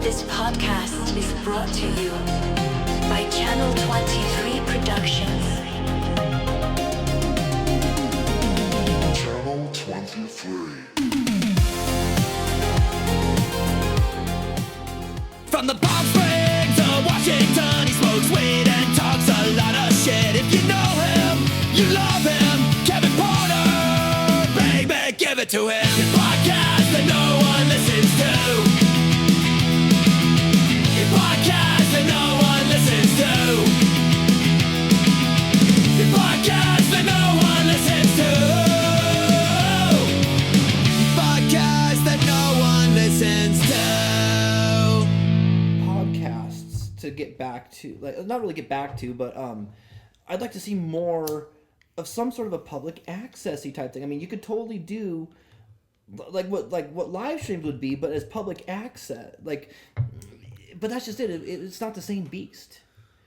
This podcast is brought to you by Channel 23 Productions. Channel 23. From the Palm Springs to Washington, he smokes weed and talks a lot of shit. If you know him, you love him. Kevin Porter, baby, give it to him. His podcast that no one listens to. His podcast that no one listens to. His podcast that no one listens to. His podcast that no one listens to. To get back to, like, not really get back to, but I'd like to see more of some sort of a public access-y type thing. I mean, you could totally do like what live streams would be, but as public access, like. But that's just it. It's not the same beast.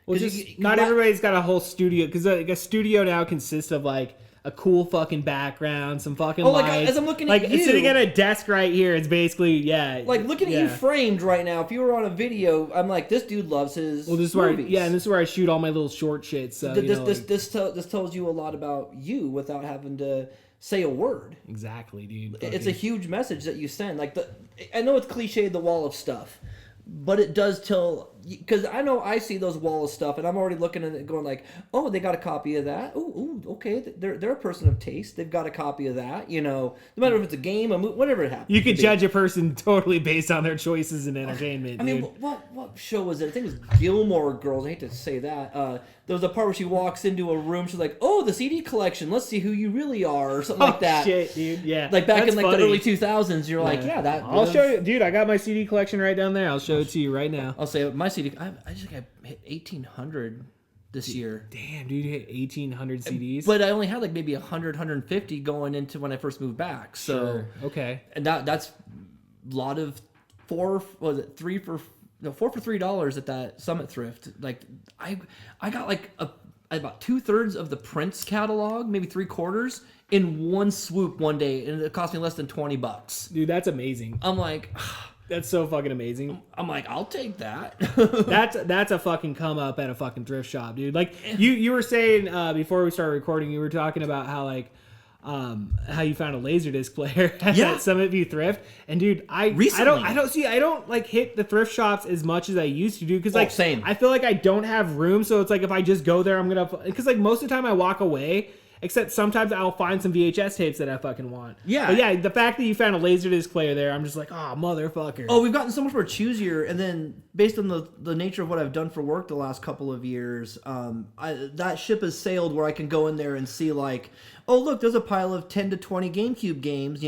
Well, not everybody's got a whole studio, because like a studio now consists of like a cool fucking background, some fucking lights. Like as I'm looking like at you, sitting at a desk right here, it's basically like looking at you framed right now. If you were on a video, I'm like, this dude loves his. Well, this is movies. where and this is where I shoot all my little short shits. So this tells you a lot about you without having to say a word. Exactly, dude. It's a huge message that you send. Like I know it's cliche, the wall of stuff. But it does tell, because I know I see those wall of stuff, and I'm already looking at it going like, oh, they got a copy of that. Ooh, okay, they're a person of taste. They've got a copy of that. You know, no matter if it's a game, a movie, whatever it happens. You could judge a person totally based on their choices in entertainment. I mean, dude. what show was it? I think it was Gilmore Girls. I hate to say that. There was a part where she walks into a room. She's like, "Oh, the CD collection. Let's see who you really are," or something like that. Shit, dude. Yeah, like back in like funny. the early 2000s. You're like, yeah, that. I'll show you, dude. I got my CD collection right down there. I'll show it to you right now. I'll say my CD. I just got hit 1,800 this year. Damn, dude, you hit 1,800 CDs. But I only had like maybe 100, 150 going into when I first moved back. So sure. Okay, and that's a lot of four for $3 at that Summit Thrift. Like I got like about 2/3 of the Prince catalog, maybe 3/4 in one swoop one day, and it cost me less than $20. Dude, that's amazing. I'm like, that's so fucking amazing. I'm like, I'll take that. that's a fucking come up at a fucking thrift shop, dude. Like you were saying before we started recording, you were talking about how like how you found a Laserdisc player at that Summit View Thrift, and dude, I don't like hit the thrift shops as much as I used to do, because like same. I feel like I don't have room, so it's like if I just go there, I'm gonna, because like most of the time I walk away. Except sometimes I'll find some VHS tapes that I fucking want. Yeah. But yeah, the fact that you found a Laserdisc player there, I'm just like, oh, motherfucker. Oh, we've gotten so much more choosier, and then based on the nature of what I've done for work the last couple of years, that ship has sailed where I can go in there and see like, oh look, there's a pile of 10 to 20 GameCube games,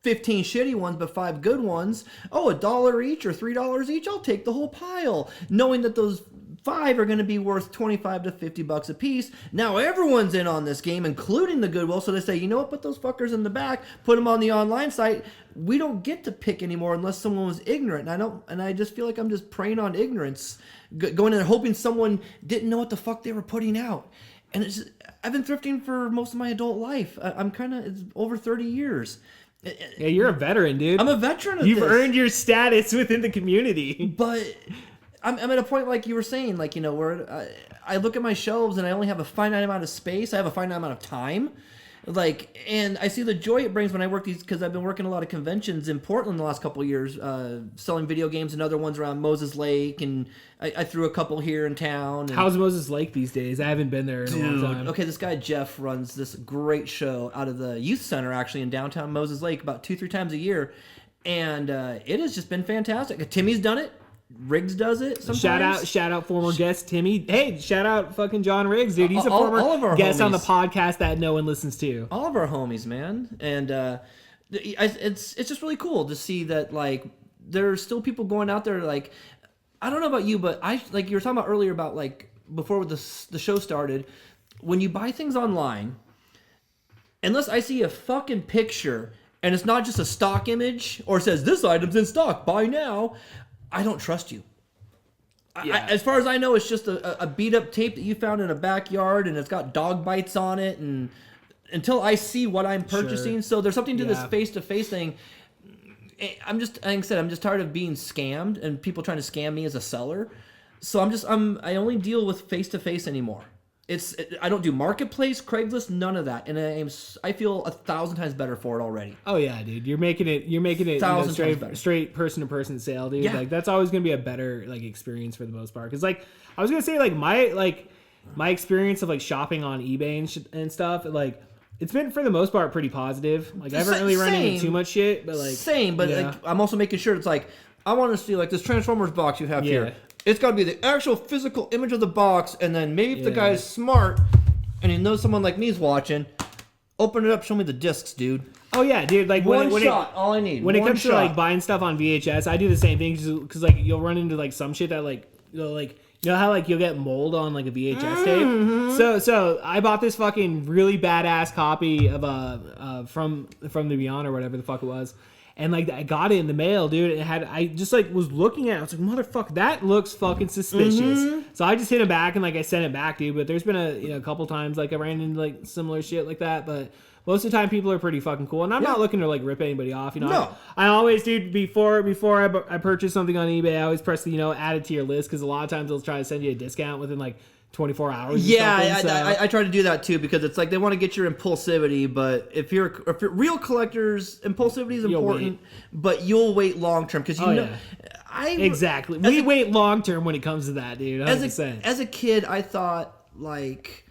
15 shitty ones, but 5 good ones. Oh, $1 each or $3 each. I'll take the whole pile, knowing that those 5 are going to be worth $25 to $50 a piece. Now everyone's in on this game, including the Goodwill. So they say, you know what? Put those fuckers in the back. Put them on the online site. We don't get to pick anymore unless someone was ignorant. And I just feel like I'm just preying on ignorance, going in and hoping someone didn't know what the fuck they were putting out. And it's just, I've been thrifting for most of my adult life. It's over 30 years. Yeah, you're a veteran, dude. I'm a veteran of You've this. earned your status within the community. But I'm at a point like you were saying, like, where I look at my shelves and I only have a finite amount of space. I have a finite amount of time. Like, and I see the joy it brings when I work these, because I've been working a lot of conventions in Portland the last couple of years, selling video games and other ones around Moses Lake, and I threw a couple here in town. And, how's Moses Lake these days? I haven't been there in a long time. Okay, this guy Jeff runs this great show out of the youth center, actually, in downtown Moses Lake about 2-3 times a year, and it has just been fantastic. Timmy's done it. Riggs does it sometimes. Shout out former guest Timmy. Hey, shout out fucking John Riggs, dude. He's a all former of our guest homies on the podcast that no one listens to. All of our homies, man. And it's just really cool to see that, like, there's still people going out there. Like, I don't know about you, but like you were talking about earlier about, like, before the show started, when you buy things online, unless I see a fucking picture and it's not just a stock image or it says this item's in stock, buy now, I don't trust you. Yeah. As far as I know, it's just a beat up tape that you found in a backyard, and it's got dog bites on it, and until I see what I'm purchasing, so there's something to this face to face thing. I'm just, like I said, I'm just tired of being scammed and people trying to scam me as a seller. So I only deal with face to face anymore. I don't do marketplace, Craigslist, none of that, and I feel 1,000 times better for it already. Oh yeah, dude, you're making it straight person to person sale, dude. Yeah. Like that's always gonna be a better like experience for the most part. Because like I was gonna say like my experience of like shopping on eBay and stuff like. It's been, for the most part, pretty positive. Like, I haven't really run into too much shit, but, like... like, I'm also making sure it's, like, I want to see, like, this Transformers box you have here. It's got to be the actual physical image of the box, and then maybe if the guy's smart, and he knows someone like me's watching, open it up, show me the discs, dude. Oh, yeah, dude. Like, all I need. When it comes to, like, buying stuff on VHS, I do the same thing, because, like, you'll run into, like, some shit that, like, you know how like you'll get mold on like a VHS tape? So I bought this fucking really badass copy of from the Beyond or whatever the fuck it was. And like I got it in the mail, dude. I just like was looking at it. I was like, motherfucker, that looks fucking suspicious. So I just hit it back and like I sent it back, dude. But there's been a couple times like I ran into like similar shit like that. But most of the time people are pretty fucking cool. And I'm not looking to like rip anybody off, you know. No. I always, dude, before I purchase something on eBay, I always press the, add it to your list, because a lot of times they'll try to send you a discount within like 24 hours. Yeah, I try to do that too, because it's like they want to get your impulsivity, but if you're real collectors, impulsivity is important, but you'll wait long term because exactly. We wait long term when it comes to that, dude. 100%. As a kid, I thought like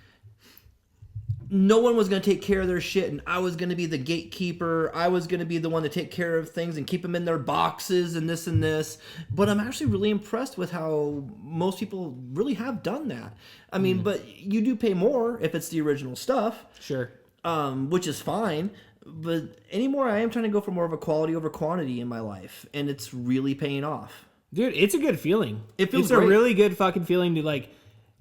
no one was going to take care of their shit, and I was going to be the gatekeeper. I was going to be the one to take care of things and keep them in their boxes and this and this. But I'm actually really impressed with how most people really have done that. I mean, but you do pay more if it's the original stuff. Sure. Which is fine. But anymore, I am trying to go for more of a quality over quantity in my life, and it's really paying off. Dude, it's a good feeling. It feels great. A really good fucking feeling to like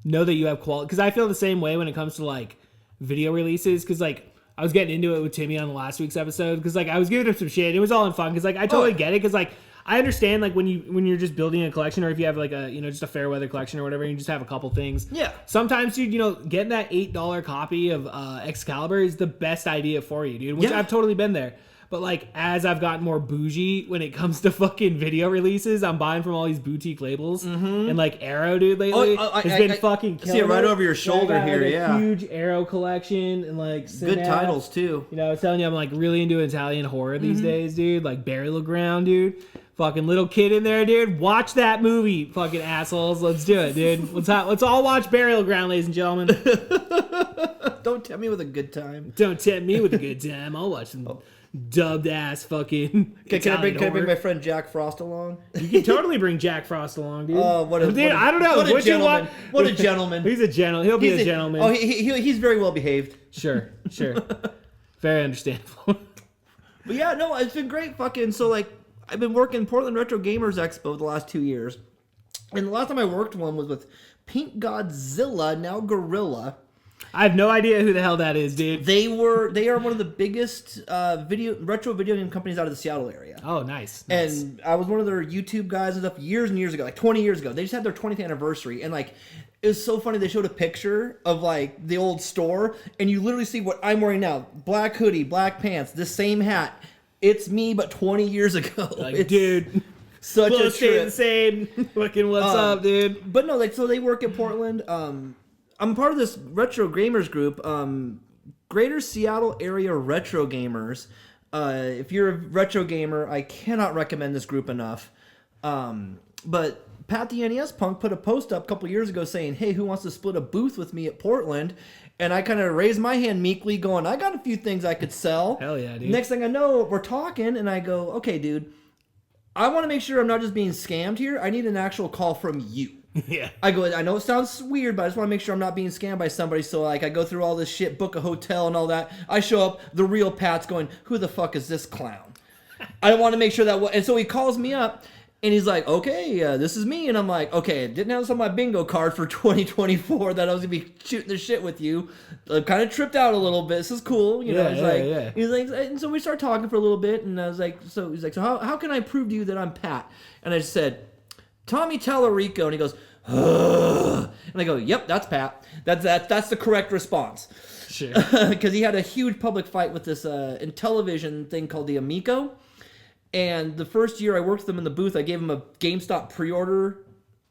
know that you have quality. Because I feel the same way when it comes to like video releases, because like I was getting into it with Timmy on the last week's episode, because like I was giving him some shit. It was all in fun, because like I totally get it, because like I understand like when you're just building a collection, or if you have like a just a fair weather collection or whatever, and you just have a couple things. Yeah. Sometimes, dude, getting that $8 copy of Excalibur is the best idea for you, dude. Which I've totally been there. But like as I've gotten more bougie when it comes to fucking video releases, I'm buying from all these boutique labels, and like Arrow, dude, lately has been fucking killing. See it right over your shoulder here, a huge Arrow collection and like good titles too. I was telling you, I'm like really into Italian horror these days, dude. Like Burial Ground, dude. Fucking little kid in there, dude. Watch that movie, fucking assholes. Let's do it, dude. Let's all watch Burial Ground, ladies and gentlemen. Don't tempt me with a good time. Don't tempt me with a good time. I'll watch some dubbed ass fucking. Can I bring my friend Jack Frost along? You can totally bring Jack Frost along, dude. Oh, I don't know. What a gentleman. What a gentleman. He's a gentleman. He'll be a gentleman. Oh, he's very well behaved. Sure. Very understandable. But yeah, no, it's been great. Fucking so like I've been working Portland Retro Gamers Expo the last 2 years, and the last time I worked one was with Pink Godzilla, now Gorilla. I have no idea who the hell that is, dude. They are one of the biggest retro video game companies out of the Seattle area. Oh, nice. And I was one of their YouTube guys and stuff years and years ago, like 20 years ago. They just had their 20th anniversary, and like it was so funny. They showed a picture of like the old store, and you literally see what I'm wearing now: black hoodie, black pants, the same hat. It's me, but 20 years ago. Like, dude, such a trip. Insane. Fucking what's up, dude? But no, like so they work in Portland. I'm part of this retro gamers group, Greater Seattle Area Retro Gamers. If you're a retro gamer, I cannot recommend this group enough. But Pat the NES Punk put a post up a couple years ago saying, hey, who wants to split a booth with me at Portland? And I kind of raised my hand meekly going, I got a few things I could sell. Hell yeah, dude. Next thing I know, we're talking, and I go, okay, dude, I want to make sure I'm not just being scammed here. I need an actual call from you. Yeah. I go, I know it sounds weird, but I just want to make sure I'm not being scammed by somebody. So, like, I go through all this shit, book a hotel and all that. I show up, the real Pat's going, who the fuck is this clown? I want to make sure that... And so he calls me up, and he's like, okay, this is me. And I'm like, okay, didn't have this on my bingo card for 2024 that I was going to be shooting the shit with you. I kind of tripped out a little bit. This is cool. He's like, and so we start talking for a little bit, and I was like, so he's like, so how can I prove to you that I'm Pat? And I just said, Tommy Tallarico, and he goes, ugh. And I go, yep, that's Pat. That's the correct response. Sure. Because he had a huge public fight with this Intellivision thing called the Amico. And the first year I worked with them in the booth, I gave them a GameStop pre-order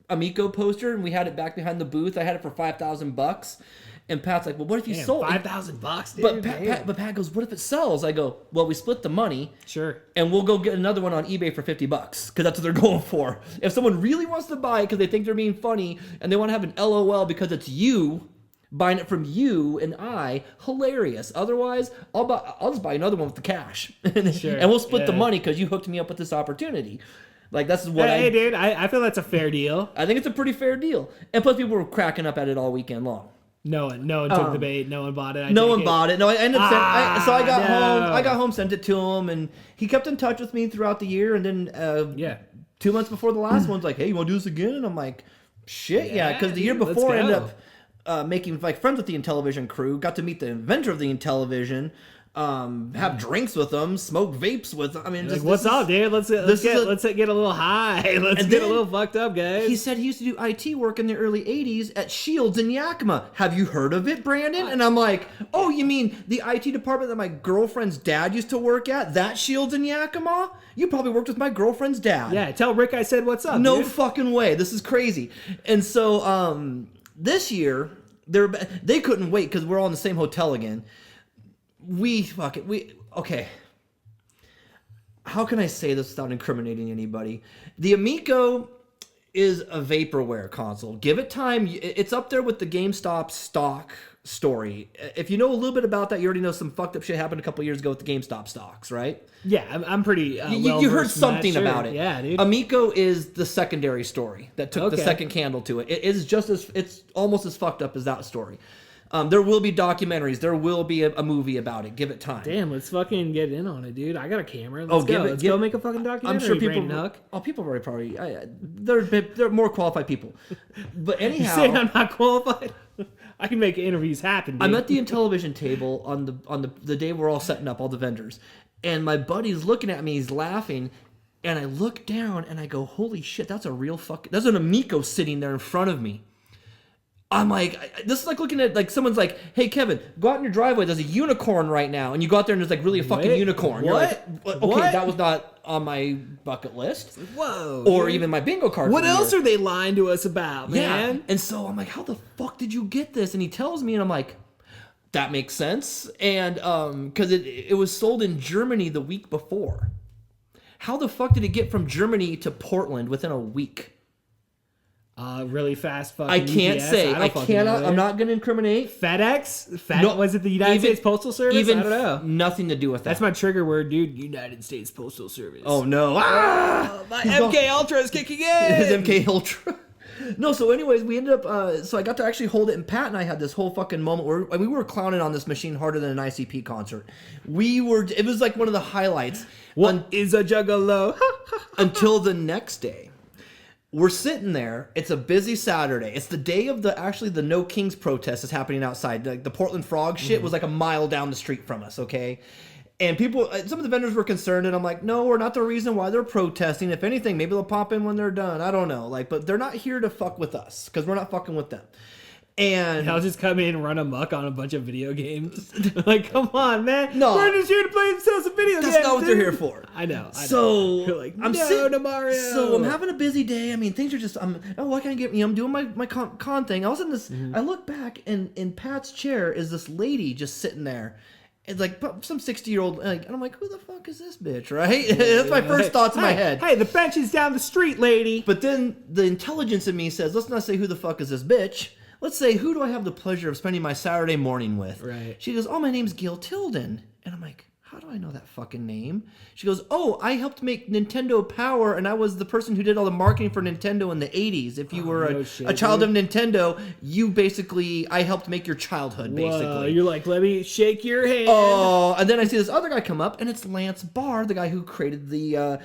Amico poster, and we had it back behind the booth. I had it for $5,000. And Pat's like, well, what if you sold $5,000, dude? But Pat goes, what if it sells? I go, well, we split the money. Sure. And we'll go get another one on eBay for $50 because that's what they're going for. If someone really wants to buy it because they think they're being funny and they want to have an LOL because it's you buying it from you and I, hilarious. Otherwise, I'll just buy another one with the cash. Sure. And we'll split the money because you hooked me up with this opportunity. Like, that's what Hey, dude, I feel that's a fair deal. I think it's a pretty fair deal. And plus, people were cracking up at it all weekend long. No one took the bait. No one bought it. No one bought it. No, I ended up so I got no. home. I got home, sent it to him, and he kept in touch with me throughout the year. And then 2 months before the last one's like, hey, you want to do this again? And I'm like, shit, yeah. Because the year before I ended up making like friends with the Intellivision crew. Got to meet the inventor of the Intellivision. Have drinks with them, smoke vapes with them. I mean, like, what's up, dude? Let's get a little high. Let's get a little fucked up, guys. He said he used to do IT work in the early 80s at Shields in Yakima. Have you heard of it, Brandon? And I'm like, oh, you mean the IT department that my girlfriend's dad used to work at? That Shields in Yakima? You probably worked with my girlfriend's dad. Yeah, tell Rick I said what's up, No dude. fucking way. This is crazy. And so this year, they couldn't wait because we're all in the same hotel again. Okay. How can I say this without incriminating anybody? The Amico is a vaporware console. Give it time. It's up there with the GameStop stock story. If you know a little bit about that, you already know some fucked up shit happened a couple years ago with the GameStop stocks, right? Yeah, I'm pretty you heard something about it. Yeah, dude. Amico is the secondary story that took the second candle to it. It is it's almost as fucked up as that story. There will be documentaries. There will be a movie about it. Give it time. Damn, let's fucking get in on it, dude. I got a camera. Let's go make a fucking documentary. I'm sure people. Brandon Huck. Oh, people are probably. They're more qualified people. But anyhow, You saying I'm not qualified? I can make interviews happen, dude. I'm at the Intellivision table on the day we're all setting up all the vendors, and my buddy's looking at me. He's laughing. And I look down and I go, holy shit, that's there's an Amico sitting there in front of me. I'm like, this is like looking at, like, someone's like, hey, Kevin, go out in your driveway. There's a unicorn right now. And you go out there and there's, like, really a fucking unicorn. You're like, okay, that was not on my bucket list. Whoa. Or even my bingo card. What else are they lying to us about, man? Yeah. And so I'm like, how the fuck did you get this? And he tells me, and I'm like, that makes sense. And because it was sold in Germany the week before. How the fuck did it get from Germany to Portland within a week? Really fast fucking I can't UPS. say. I cannot. I'm not going to incriminate. FedEx? No, was it the United States Postal Service? Even I don't know. Nothing to do with that. That's my trigger word, dude. United States Postal Service. Oh, no. My MK Ultra is kicking in. His MK Ultra. No, so anyways, we ended up, so I got to actually hold it, and Pat and I had this whole fucking moment where we were clowning on this machine harder than an ICP concert. It was like one of the highlights. What is a juggalo? Until the next day. We're sitting there. It's a busy Saturday. It's the day of the No Kings protest is happening outside. The Portland Frog shit was like a mile down the street from us, okay? And people, some of the vendors were concerned, and I'm like, no, we're not the reason why they're protesting. If anything, maybe they'll pop in when they're done. I don't know. But they're not here to fuck with us because we're not fucking with them. And I'll just come in and run amok on a bunch of video games. Like, come on, man. No. We're just here to play and sell some video games. That's not what they're here for. I know. So You're like, I'm no sitting to Mario. So I'm having a busy day. I mean, things are just. What can I get? I'm doing my con thing. I was in this. I look back, and in Pat's chair is this lady just sitting there. It's like some 60-year-old, and I'm like, who the fuck is this bitch, right? That's my first thoughts in my head. Hey, the bench is down the street, lady. But then the intelligence in me says, let's not say who the fuck is this bitch. Let's say, who do I have the pleasure of spending my Saturday morning with? Right. She goes, oh, my name's Gil Tilden. And I'm like, how do I know that fucking name? She goes, oh, I helped make Nintendo Power, and I was the person who did all the marketing for Nintendo in the 80s. If you were a child of Nintendo, I helped make your childhood, basically. Whoa, you're like, let me shake your hand. Oh, and then I see this other guy come up, and it's Lance Barr, the guy who created the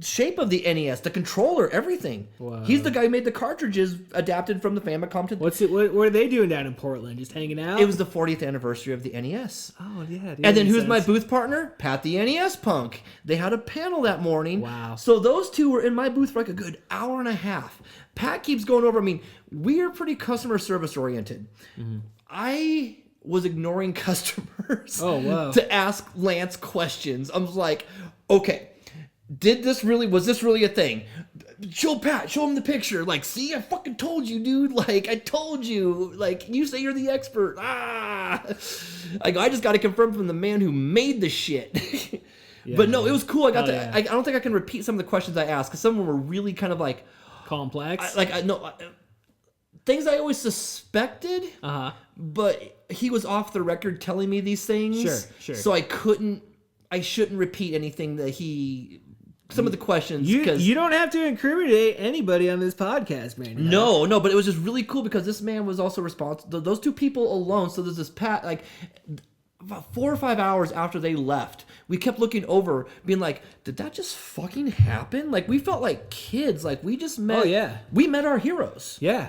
shape of the NES, the controller, everything. Wow. He's the guy who made the cartridges adapted from the Famicom to... What are they doing down in Portland? Just hanging out? It was the 40th anniversary of the NES. Oh, yeah. Dude, And then who's my booth partner? Pat the NES punk. They had a panel that morning. Wow. So those two were in my booth for like a good hour and a half. Pat keeps going over. I mean, we're pretty customer service oriented. Mm-hmm. I was ignoring customers to ask Lance questions. I was like, okay, was this really a thing? Show him the picture. Like, see, I fucking told you, dude. Like, I told you. Like, you say you're the expert. Like, I just got to confirm from the man who made the shit. Yeah, but no, it was cool. I got to. yeah. I don't think I can repeat some of the questions I asked because some of them were really kind of like complex. Things I always suspected. But he was off the record telling me these things. Sure. So I shouldn't repeat anything that some of the questions. You don't have to incriminate anybody on this podcast, man. No, but it was just really cool because this man was also responsible. Those two people alone. So there's this like about 4 or 5 hours after they left, we kept looking over, being like, did that just fucking happen? Like, we felt like kids. Like, we just met. Oh, yeah. We met our heroes. Yeah.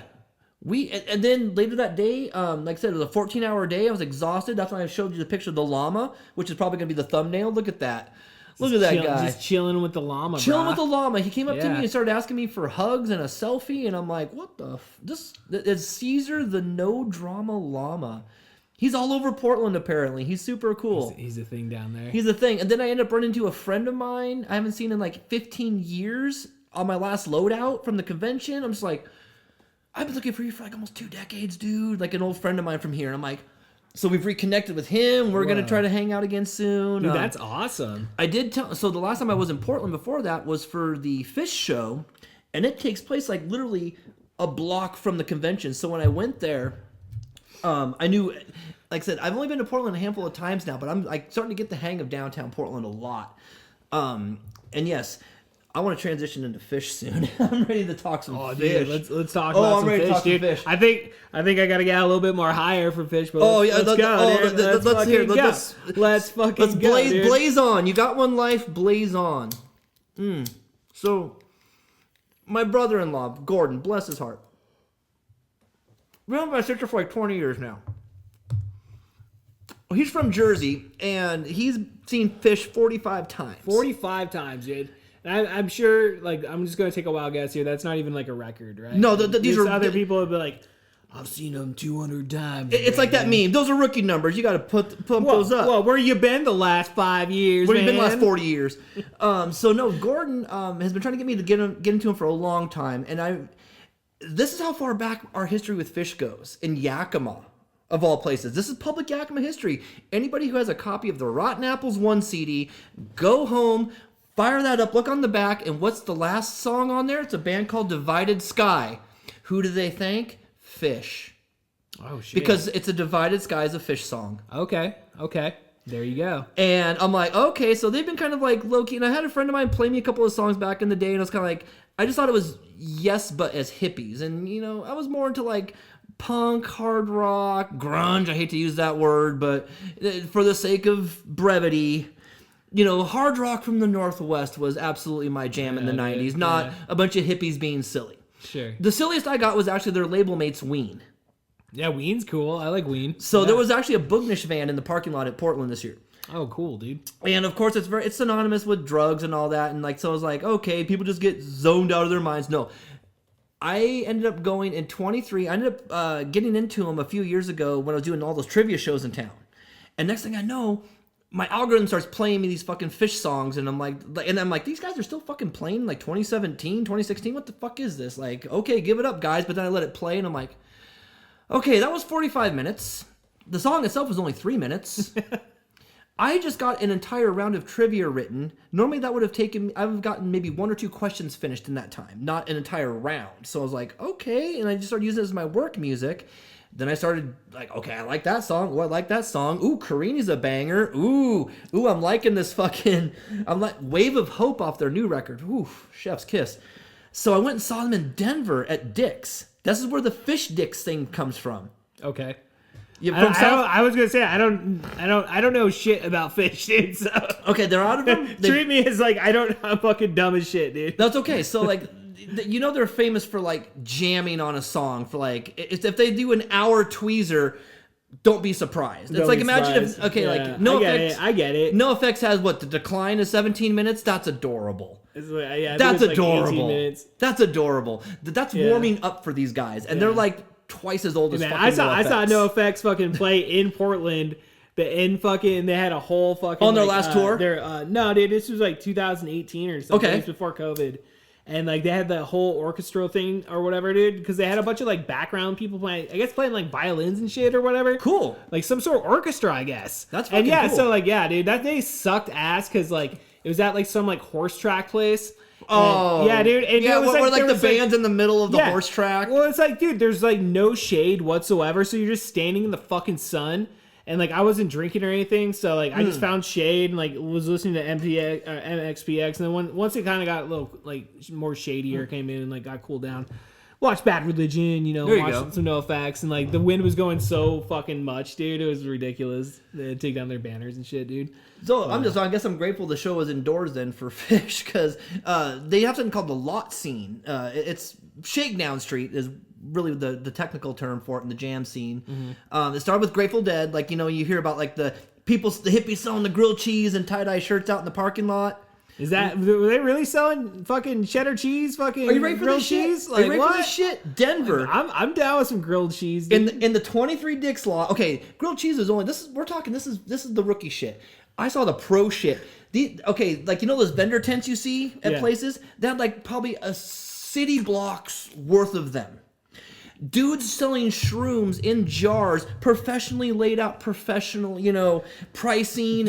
And then later that day, like I said, it was a 14-hour day. I was exhausted. That's why I showed you the picture of the llama, which is probably going to be the thumbnail. Look at that. Look at that guy. Just chilling with the llama, Chilling with the llama. He came up to Yeah. me and started asking me for hugs and a selfie, and I'm like, what the this is Caesar the no drama llama. He's all over Portland, apparently. He's super cool. He's a thing down there. He's a thing. And then I ended up running into a friend of mine I haven't seen in like 15 years on my last loadout from the convention. I'm just like, I've been looking for you for like almost 2 decades, dude. Like an old friend of mine from here. And I'm like, so we've reconnected with him. We're going to try to hang out again soon. Dude, that's awesome. I did tell. So the last time I was in Portland before that was for the Fish show. And it takes place like literally a block from the convention. So when I went there, I knew, like I said, I've only been to Portland a handful of times now, but I'm like starting to get the hang of downtown Portland a lot. And yes, I want to transition into Fish soon. I'm ready to talk some fish. Dude, let's talk about some ready to fish, talk some dude. fish. I think I gotta get a little bit more higher for fish, but let's go, dude. Let's fucking go, dude. Blaze on. You got one life, blaze on. So, my brother-in-law, Gordon, bless his heart. We've known my sister for like 20 years now. He's from Jersey, and he's seen Fish 45 times. 45 times, dude. And I'm sure, like, I'm just gonna take a wild guess here. That's not even like a record, right? No, these are other people would be like, I've seen them 200 times. It's like that meme. Those are rookie numbers. You got to pump those up. Well, where you been the last 5 years? Where you been the last 40 years? So no, Gordon has been trying to get me to get into him for a long time, and this is how far back our history with Fish goes in Yakima. Of all places. This is public Yakima history. Anybody who has a copy of the Rotten Apples 1 CD, go home, fire that up, look on the back, and what's the last song on there? It's a band called Divided Sky. Who do they thank? Fish. Oh, shit. Because it's a Divided Sky is a Fish song. Okay. There you go. And I'm like, okay, so they've been kind of like low-key. And I had a friend of mine play me a couple of songs back in the day, and I was kind of like, I just thought it was yes, but as hippies. And, I was more into like punk, hard rock, grunge. I hate to use that word, but for the sake of brevity, hard rock from the Northwest was absolutely my jam in the 90s, not a bunch of hippies being silly. Sure. The silliest I got was actually their label mates, Ween. Yeah, Ween's cool. I like Ween. So there was actually a Boognish van in the parking lot at Portland this year. Oh, cool, dude. And of course, it's synonymous with drugs and all that. And so I was like, okay, people just get zoned out of their minds. No. I ended up going in 23. I ended up getting into them a few years ago when I was doing all those trivia shows in town. And next thing I know, my algorithm starts playing me these fucking Fish songs, and I'm like, these guys are still fucking playing like 2017, 2016. What the fuck is this? Like, okay, give it up, guys. But then I let it play, and I'm like, okay, that was 45 minutes. The song itself was only 3 minutes. I just got an entire round of trivia written. Normally that would have taken, I've gotten maybe 1 or 2 questions finished in that time, not an entire round. So I was like, okay. And I just started using it as my work music. Then I started like, okay, I like that song. Oh, I like that song. Ooh, Karini's a banger. Ooh, I'm liking this fucking, I'm like Wave of Hope off their new record. Ooh, chef's kiss. So I went and saw them in Denver at Dick's. This is where the Fish Dicks thing comes from. Okay. I was gonna say I don't know shit about Fish, dude. So okay, they're out of them. Treat me as like I'm fucking dumb as shit, dude. That's okay. So like, they're famous for like jamming on a song for like if they do an hour tweezer, don't be surprised. It's like imagine if like I get it. No Effects has what the decline is 17 minutes. That's adorable. That's adorable. Like that's adorable. That's warming up for these guys, and they're like twice as old as fucking I saw No Effects fucking play in Portland They had a whole fucking on their last tour. No, dude, this was like 2018 or something. Okay. It was before COVID. And like they had the whole orchestra thing or whatever, dude, because they had a bunch of like background people playing, I guess playing like violins and shit or whatever. Cool. Like some sort of orchestra, I guess. That's fucking cool. cool. So like dude, that day sucked ass because like it was at like some like horse track place. Oh, yeah, dude. And yeah, it was where the band's in the middle of the horse track. Well, it's like, dude, there's like no shade whatsoever, so you're just standing in the fucking sun. And like I wasn't drinking or anything, so like I just found shade and like was listening to MXPX, and then once it kind of got a little like more shadier, came in and like got cooled down. Watched Bad Religion, watched some NoFX, and like the wind was going so fucking much, dude. It was ridiculous. They had to take down their banners and shit, dude. So I guess I'm grateful the show was indoors then for Fish, because they have something called the lot scene. It's Shakedown Street is really the technical term for it in the jam scene. It started with Grateful Dead, like you hear about like the hippies selling the grilled cheese and tie-dye shirts out in the parking lot. Were they really selling fucking cheddar cheese? Fucking Are you ready for grilled this shit? cheese? Are you ready what? for this shit? Denver. I'm down with some grilled cheese. Dude. In the 23 Dix law. Okay, grilled cheese is only this is the rookie shit. I saw the pro shit. Like those vendor tents you see at places? They had like probably a city block's worth of them. Dudes selling shrooms in jars, professionally laid out, pricing,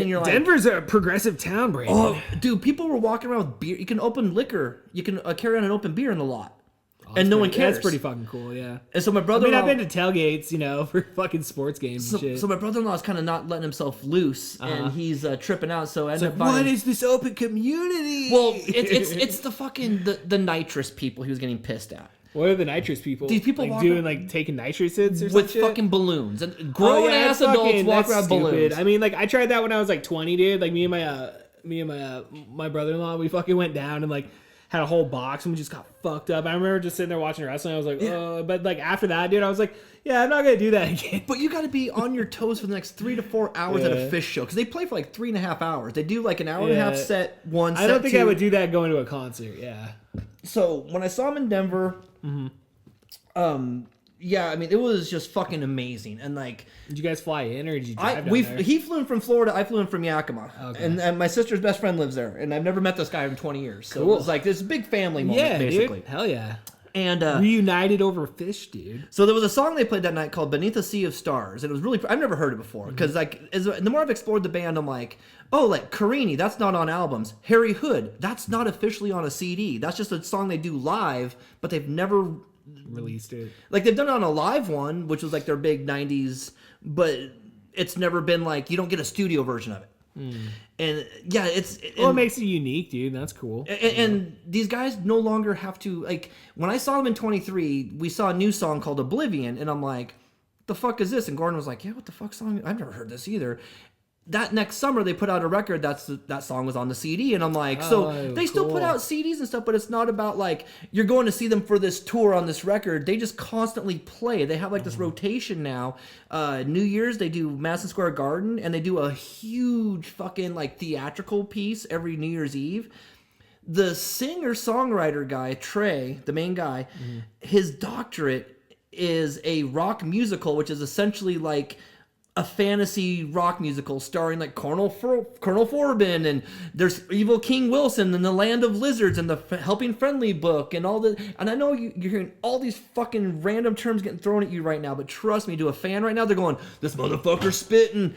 and you're like... Denver's a progressive town, Brandon. Oh, dude, people were walking around with beer. You can open liquor. You can carry on an open beer in the lot. And no one cares. That's pretty fucking cool, yeah. And so my brother-in-law... I've been to tailgates, for fucking sports games and shit. So my brother-in-law is kind of not letting himself loose, and he's tripping out, so I ended up buying... What is this open community? Well, it's the fucking... The nitrous people he was getting pissed at. What are the nitrous people? These people taking nitrous hits or with some fucking balloons, and grown-ass adults walk around balloons. I mean, like I tried that when I was like 20, dude. Like me and my brother-in-law, we fucking went down and like had a whole box and we just got fucked up. I remember just sitting there watching wrestling. I was like, but like after that, dude, I was like, yeah, I'm not gonna do that again. But you got to be on your toes for the next 3 to 4 hours at a Fish show, because they play for like 3.5 hours. They do like an hour and a half set one. I don't think I would do that going to a concert. Yeah. So when I saw him in Denver. I mean, it was just fucking amazing. And like, did you guys fly in or did you drive down there? He flew in from Florida. I flew in from Yakima. Okay. And my sister's best friend lives there. And I've never met this guy in 20 years. So cool. It was like this big family moment, basically. Dude. Hell yeah. And reunited over Fish, dude. So there was a song they played that night called "Beneath a Sea of Stars," and it was really, I've never heard it before, because the more I've explored the band, I'm like, oh, like Carini, that's not on albums. Harry Hood, that's not officially on a CD. That's just a song they do live, but they've never released it. Like they've done it on a live one, which was like their big 90s, but it's never been like, you don't get a studio version of it. And yeah, it makes it unique, dude. That's cool. And these guys no longer have to, like, when I saw them in 23, we saw a new song called Oblivion, and I'm like, the fuck is this? And Gordon was like, yeah, what the fuck song? I've never heard this either. That next summer they put out a record that song was on the CD, and I'm like, they still put out CDs and stuff, but it's not about like you're going to see them for this tour on this record. They just constantly play. They have like this rotation now. New Year's they do Madison Square Garden, and they do a huge fucking like theatrical piece every New Year's Eve. The singer-songwriter guy, Trey, the main guy, his doctorate is a rock musical, which is essentially like a fantasy rock musical starring like Colonel Forbin, and there's Evil King Wilson and the Land of Lizards and the Helping Friendly book and all the, and I know you're hearing all these fucking random terms getting thrown at you right now, but trust me, to a fan right now, they're going, this motherfucker's spitting.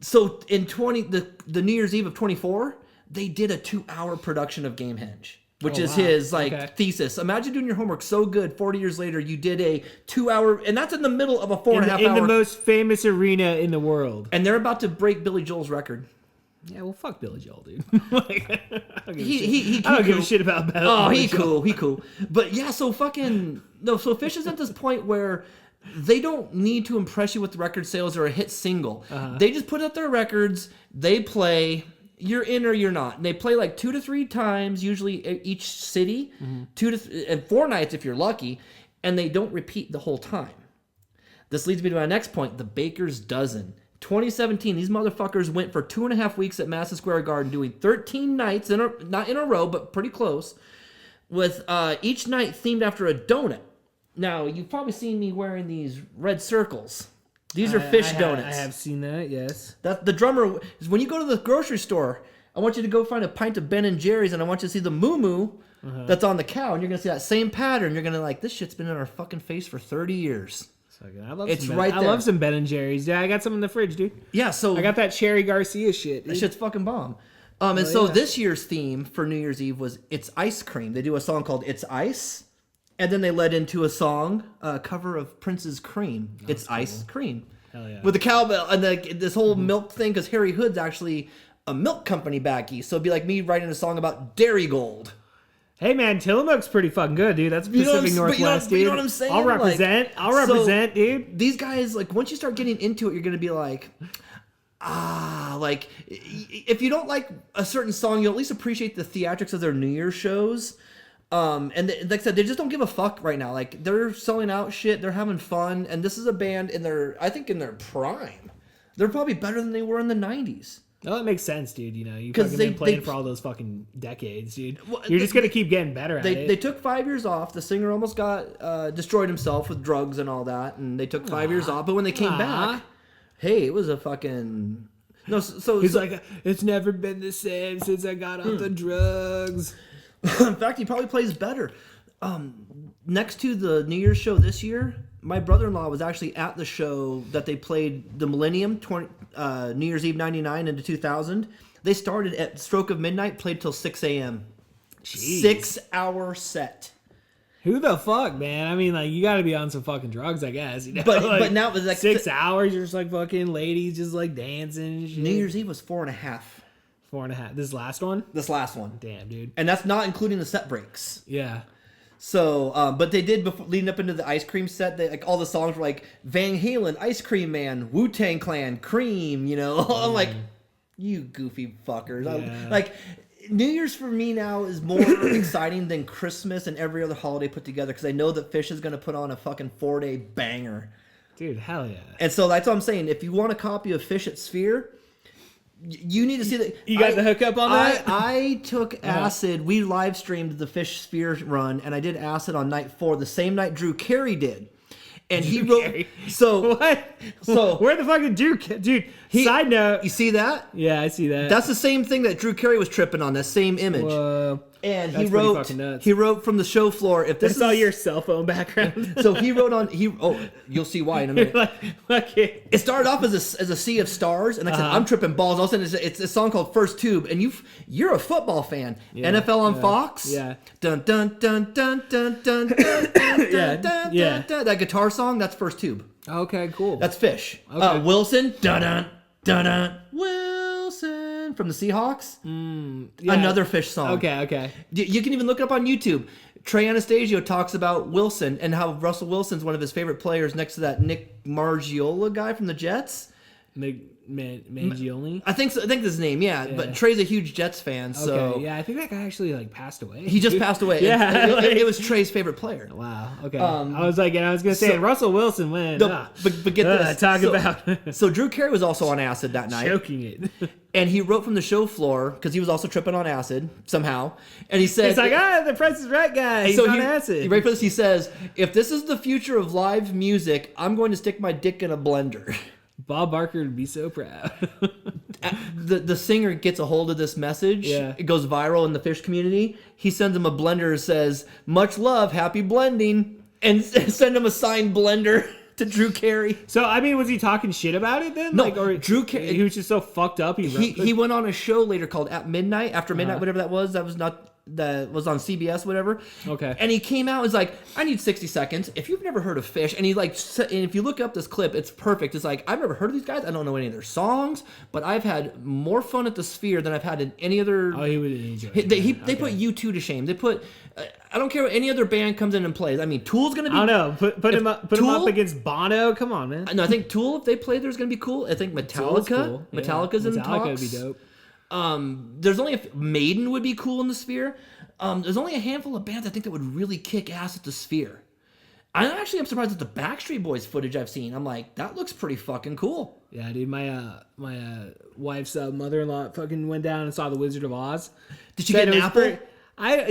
So in the New Year's Eve of 24, they did a 2-hour production of Gamehenge, which is his thesis. Imagine doing your homework so good 40 years later you did a 2-hour, and that's in the middle of a 4.5 hour. In the most famous arena in the world. And they're about to break Billy Joel's record. Yeah, well, fuck Billy Joel, dude. I don't give a shit about Billy Joel. Oh, he cool. But yeah, so Fish is at this point where they don't need to impress you with record sales or a hit single. They just put out their records, they play, you're in or you're not. And they play like 2 to 3 times, usually each city, 4 nights if you're lucky, and they don't repeat the whole time. This leads me to my next point, the Baker's Dozen. 2017, these motherfuckers went for 2.5 weeks at Madison Square Garden, doing 13 nights, not in a row, but pretty close, with each night themed after a donut. Now, you've probably seen me wearing these red circles. These are fish donuts. I have seen that, yes. That the drummer is when you go to the grocery store. I want you to go find a pint of Ben and Jerry's, and I want you to see the moo that's on the cow, and you're gonna see that same pattern. You're gonna like, this shit's been in our fucking face for 30 years. I love It's some right I there. love some Ben and Jerry's. Yeah, I got some in the fridge, dude. Yeah, so I got that Cherry Garcia shit. Dude. that shit's fucking bomb. And so this year's theme for New Year's Eve was It's Ice Cream. They do a song called It's Ice, and then they led into a song, cover of Prince's Cream. It's cool. Ice Cream. Hell yeah. With the cowbell and this whole milk thing, because Harry Hood's actually a milk company backy. So it'd be like me writing a song about Dairy Gold. Hey man, Tillamook's pretty fucking good, dude. That's Pacific Northwest, dude. You know what I'm saying? I'll represent, so dude. These guys, like, once you start getting into it, you're gonna be like, like, if you don't like a certain song, you'll at least appreciate the theatrics of their New Year's shows. And like I said, they just don't give a fuck right now. Like, they're selling out shit, they're having fun, and this is a band in their prime. They're probably better than they were in the 90s. Oh, that makes sense, dude. You know, you've 'Cause fucking they- been playing they- for all those fucking decades, dude. Well, You're just gonna keep getting better at it. They took 5 years off. The singer almost got destroyed himself with drugs and all that, and they took 5 years off. But when they came back, hey, it was a fucking no. So He's like, it's never been the same since I got off the drugs. in fact, he probably plays better. Next to the New Year's show this year, my brother-in-law was actually at the show that they played the Millennium New Year's Eve '99 into 2000. They started at stroke of midnight, played till 6 a.m. Jeez. 6-hour set. Who the fuck, man? I mean, like, you got to be on some fucking drugs, I guess. You know? But Like, now it was like 6 hours. You're just like fucking ladies, just like dancing and shit. New Year's Eve was 4.5. 4.5. This last one. This last one, Damn, dude. and that's not including the set breaks. Yeah. So, but they did before, leading up into the ice cream set. They, like, all the songs were like Van Halen, Ice Cream Man, Wu-Tang Clan, Cream. You know, I'm like, you goofy fuckers. Yeah. Like, New Year's for me now is more exciting than Christmas and every other holiday put together because I know that Fish is gonna put on a fucking 4-day banger. Dude, hell yeah. And so that's what I'm saying. If you want a copy of Fish at Sphere, you need to see that. You got the hookup on that? I took acid. We live streamed the Fish Sphere run, and I did acid on night 4, the same night Drew Carey did. And he wrote. Carey? So What? So- where the fuck did Drew? Dude, side note. you see that? Yeah, I see that. That's the same thing that Drew Carey was tripping on. That same image. And That's he pretty wrote. fucking nuts. He wrote from the show floor. If this That's all is your cell phone background. so he wrote on. You'll see why in a minute. Okay. It started off as a sea of stars, and like I said, I'm tripping balls. All of a sudden, it's a song called First Tube, and you're a football fan. Yeah, NFL on yeah, Fox. yeah. Dun dun dun dun dun dun dun dun Yeah, dun yeah. dun. That guitar song, that's First Tube. Okay, cool. That's Fish. Okay. Wilson. Dun dun dun dun. Wilson from the Seahawks. Yeah. Another Fish song. Okay. You can even look it up on YouTube. Trey Anastasio talks about Wilson and how Russell Wilson's one of his favorite players next to that Nick Margiola guy from the Jets. Mangione? I think so, I think that's his name, yeah. But Trey's a huge Jets fan, so Okay, yeah, I think that guy actually like passed away. he just passed away. Yeah, It was Trey's favorite player. Wow. Okay. I was gonna say so- Russell Wilson went. No, but get this. Talk So- about So Drew Carey was also on acid that night, choking it. and he wrote from the show floor because he was also tripping on acid somehow. And he said, It's like the Price is Right guy. He's so on he, acid. You ready for this? He says, "If this is the future of live music, I'm going to stick my dick in a blender." Bob Barker would be so proud. The singer gets a hold of this message. Yeah. It goes viral in the Fish community. He sends him a blender that says, "Much love, happy blending," and send him a signed blender to Drew Carey. So I mean, was he talking shit about it then? No, or Drew Carey- He was just so fucked up. He went on a show later called At Midnight, After Midnight, whatever that was. That was on CBS, whatever. Okay. And he came out and was like, "I need 60 seconds. If you've never heard of Fish," and he and if you look up this clip, it's perfect. It's like, I've never heard of these guys. I don't know any of their songs, but I've had more fun at the Sphere than I've had in any other. Oh, he would enjoy it. They put U2 to shame. They put. I don't care what any other band comes in and plays. I mean, Tool's gonna be. I don't know. Put him up. Put him up Tool- against Bono. Come on, man. No, I think Tool, if they play, there's gonna be cool. I think Tool's Metallica. cool. Yeah. Metallica's in Metallica talks. would be dope. There's only Maiden would be cool in the Sphere. There's only a handful of bands I think that would really kick ass at the Sphere. I'm surprised at the Backstreet Boys footage I've seen. I'm like, that looks pretty fucking cool. Yeah, dude. My wife's mother-in-law fucking went down and saw The Wizard of Oz. Did she Said get an it was apple?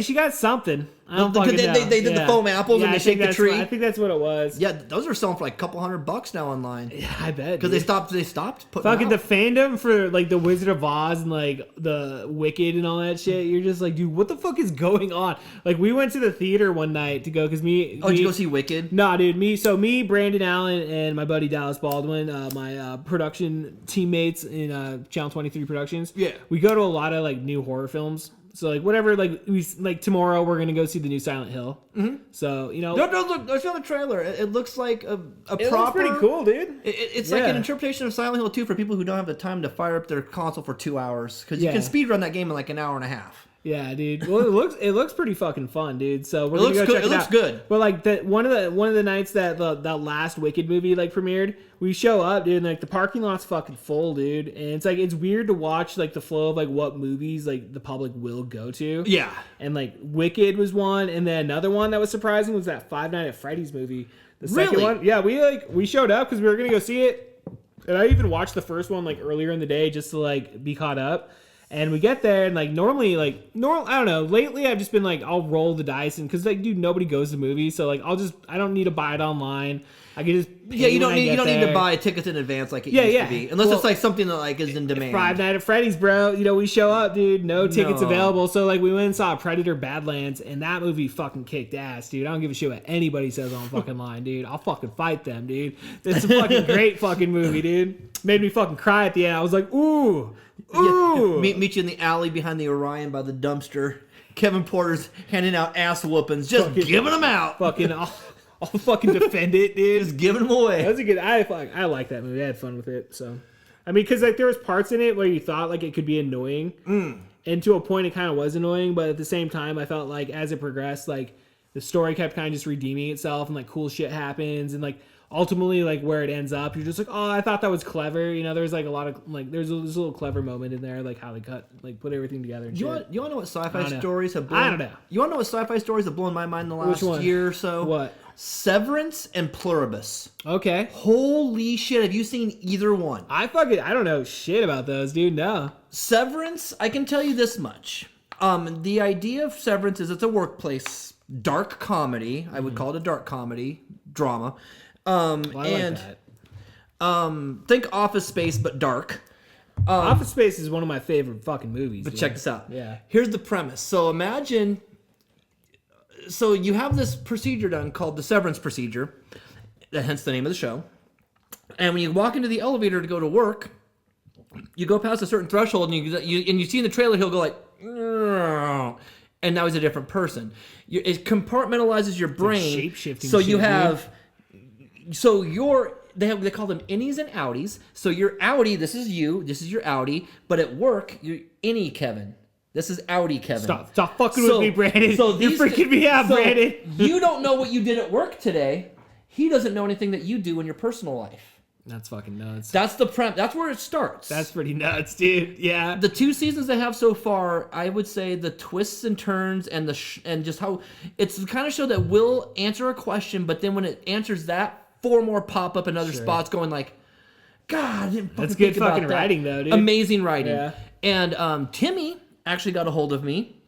She got something. I don't Because fucking know. they did the foam apples and I they think shake the that's tree. I think that's what it was. Yeah, those are selling for like a couple $100 now online. Yeah, I bet. Because dude. they stopped putting Fucking them the out. fandom for like the Wizard of Oz and like the Wicked and all that shit. You're just like, dude, what the fuck is going on? Like we went to the theater one night to go because me. Oh, did you go see Wicked? Nah, dude. Me, Brandon Allen, and my buddy Dallas Baldwin, my production teammates in Channel 23 Productions. Yeah. We go to a lot of like new horror films. So like whatever, like tomorrow we're gonna go see the new Silent Hill. Mm-hmm. So you know, No, look, I saw the trailer. It looks like a it proper. looks pretty cool, dude. It's like an interpretation of Silent Hill 2 for people who don't have the time to fire up their console for 2 hours because you can speedrun that game in like an hour and a half. Yeah, dude. Well, it looks pretty fucking fun, dude. So we're gonna go check it out. It looks good. But like one of the nights that that last Wicked movie like premiered, we show up, dude, and like the parking lot's fucking full, dude. And it's like it's weird to watch like the flow of like what movies like the public will go to. Yeah. And like Wicked was one, and then another one that was surprising was that Five Nights at Freddy's movie. The second one, yeah, we showed up because we were gonna go see it, and I even watched the first one like earlier in the day just to like be caught up. And we get there, and like normally, I don't know. Lately, I've just been like, I'll roll the dice, and because like, dude, nobody goes to movies, so like, I don't need to buy it online. I can just you don't need to buy tickets in advance like it used to be, unless it's like something that like is in demand. Five Nights at Freddy's, bro. You know, we show up, dude. No tickets available, so like we went and saw Predator: Badlands, and that movie fucking kicked ass, dude. I don't give a shit what anybody says on fucking line, dude. I'll fucking fight them, dude. It's a fucking great fucking movie, dude. Made me fucking cry at the end. I was like, ooh. Ooh. Yeah, meet you in the alley behind the Orion by the dumpster. Kevin Porter's handing out ass whoopings, just giving them out. Fucking, I'll fucking defend it, dude. Just giving them away. That was a good. I like that movie. I had fun with it. So, I mean, because like there was parts in it where you thought like it could be annoying, and to a point it kind of was annoying. But at the same time, I felt like as it progressed, like the story kept kind of just redeeming itself, and like cool shit happens, and like. Ultimately, like where it ends up, you're just like, oh, I thought that was clever. You know, there's like a lot of like, there's a little clever moment in there, like how they put everything together. And you want to know what sci-fi stories have? I don't know. You want to know what sci-fi stories have blown my mind in the last year or so? What? Severance and Pluribus. Okay. Holy shit! Have you seen either one? I don't know shit about those, dude. No. Severance, I can tell you this much. The idea of Severance is it's a workplace dark comedy. I would call it a dark comedy drama. I like that. Think Office Space, but dark. Office Space is one of my favorite fucking movies. But dude. check this out. Yeah. Here's the premise. So imagine, so you have this procedure done called the severance procedure, hence the name of the show. And when you walk into the elevator to go to work, you go past a certain threshold, and you see in the trailer he'll go like, and now he's a different person. It compartmentalizes your brain. Shape-shifting. So you have. So they call them innies and outies. So your outie, this is you, this is your outie, but at work, you're innie Kevin. This is outie Kevin. Stop fucking with me, Brandon. So you're freaking me out, Brandon. You don't know what you did at work today. He doesn't know anything that you do in your personal life. That's fucking nuts. That's that's where it starts. That's pretty nuts, dude. Yeah. The 2 seasons they have so far, I would say the twists and turns and and just how it's the kind of show that will answer a question, but then when it answers that, 4 more pop up in other spots going like, God, I didn't fucking that's good think about fucking that. writing though, dude. Amazing writing. Yeah. And Timmy actually got a hold of me.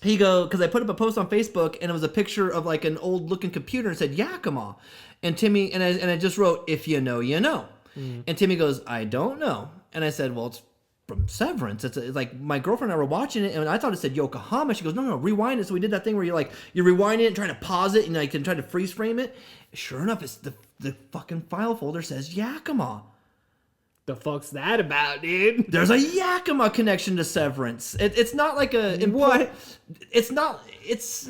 Because I put up a post on Facebook and it was a picture of like an old looking computer and said Yakima. And Timmy, and I just wrote, if you know, you know. And Timmy goes, I don't know. And I said, well, it's from Severance. It's like my girlfriend and I were watching it, and I thought it said Yokohama. She goes, no, rewind it. So we did that thing where you're rewinding it and trying to pause it and like and try to freeze frame it. Sure enough, it's the fucking file folder says Yakima. The fuck's that about, dude? There's a Yakima connection to Severance. It's not like a what? It's not. It's.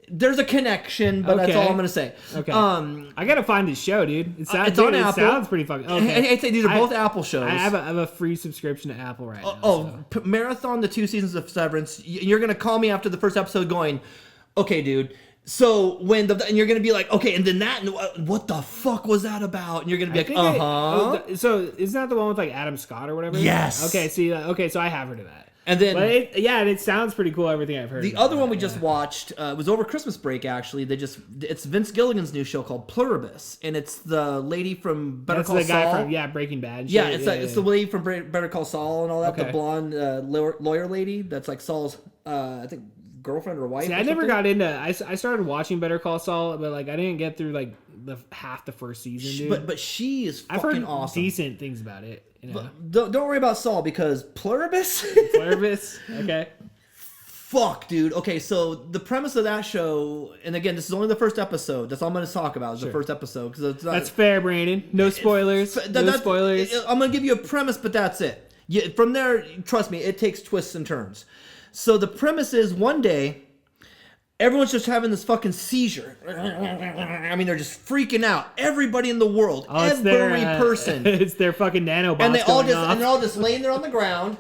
There's a connection, but that's all I'm gonna say. Okay. I gotta find this show, dude. It sounds, it's on Apple. It sounds pretty fucking. Okay. I'd say these are both Apple shows. I have a free subscription to Apple right now. Marathon the 2 seasons of Severance. You're gonna call me after the first episode, going, "Okay, dude." So and you're gonna be like, "Okay," and then that, what the fuck was that about? And you're gonna be like, So isn't that the one with like Adam Scott or whatever? Yes. Okay. See. Okay. So I have heard of that. And then But and it sounds pretty cool. Everything I've heard. the about other one that, we just watched was over Christmas break. Actually, it's Vince Gilligan's new show called Pluribus, and it's the lady from Better That's Call the guy Saul. from Breaking Bad. and Yeah, shit. it's the lady from Better Call Saul and all that. Okay. The blonde lawyer lady that's like Saul's, I think, girlfriend or wife. See, or I never something. got into. I started watching Better Call Saul, but like I didn't get through like half the first season, dude. But she is I've fucking heard awesome. decent things about it. You know, Don't worry about Saul because Pluribus. Pluribus. Okay. Fuck, dude. Okay, so the premise of that show, and again, this is only the first episode. That's all I'm going to talk about. Is the first episode because it's not. That's fair, Brandon. No spoilers. No spoilers. I'm going to give you a premise, but that's it. From there, trust me, it takes twists and turns. So the premise is one day, everyone's just having this fucking seizure. I mean, they're just freaking out. Everybody in the world, every person. It's their fucking nanobots And they're all going just laying there on the ground,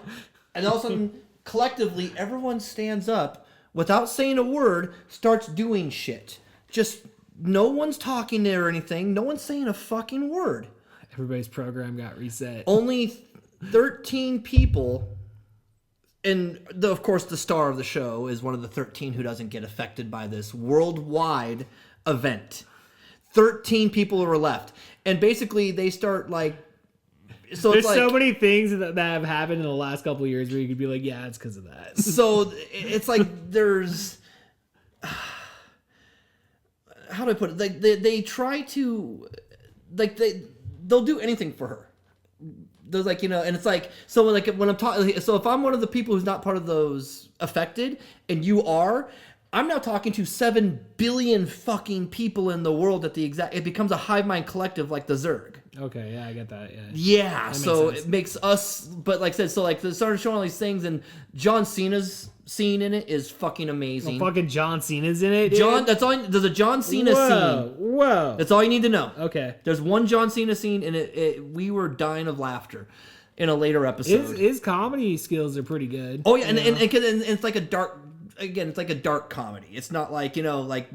and all of a sudden, collectively, everyone stands up without saying a word, starts doing shit. Just no one's talking there or anything. No one's saying a fucking word. Everybody's program got reset. Only 13 people, and of course, the star of the show is one of the 13 who doesn't get affected by this worldwide event. 13 people are left, and basically they start like. So There's it's like, so many things that have happened in the last couple of years where you could be like, yeah, it's because of that. So it's like there's. How do I put it? Like they try to, like they'll do anything for her. There's like, and it's like, so like when I'm talking, so if I'm one of the people who's not part of those affected, and you are, I'm now talking to 7 billion fucking people in the world at the exact. It becomes a hive mind collective like the Zerg. Okay, yeah, I get that. Yeah. Yeah, That so makes sense. it makes us, but like I said, so like they started showing all these things, and John Cena's scene in it is fucking amazing. Fucking John Cena's in it, dude. That's all. There's a John Cena scene. Whoa. That's all you need to know. Okay. There's one John Cena scene, and we were dying of laughter in a later episode. His comedy skills are pretty good. Oh yeah, and it's like a dark. Again, it's like a dark comedy. It's not like like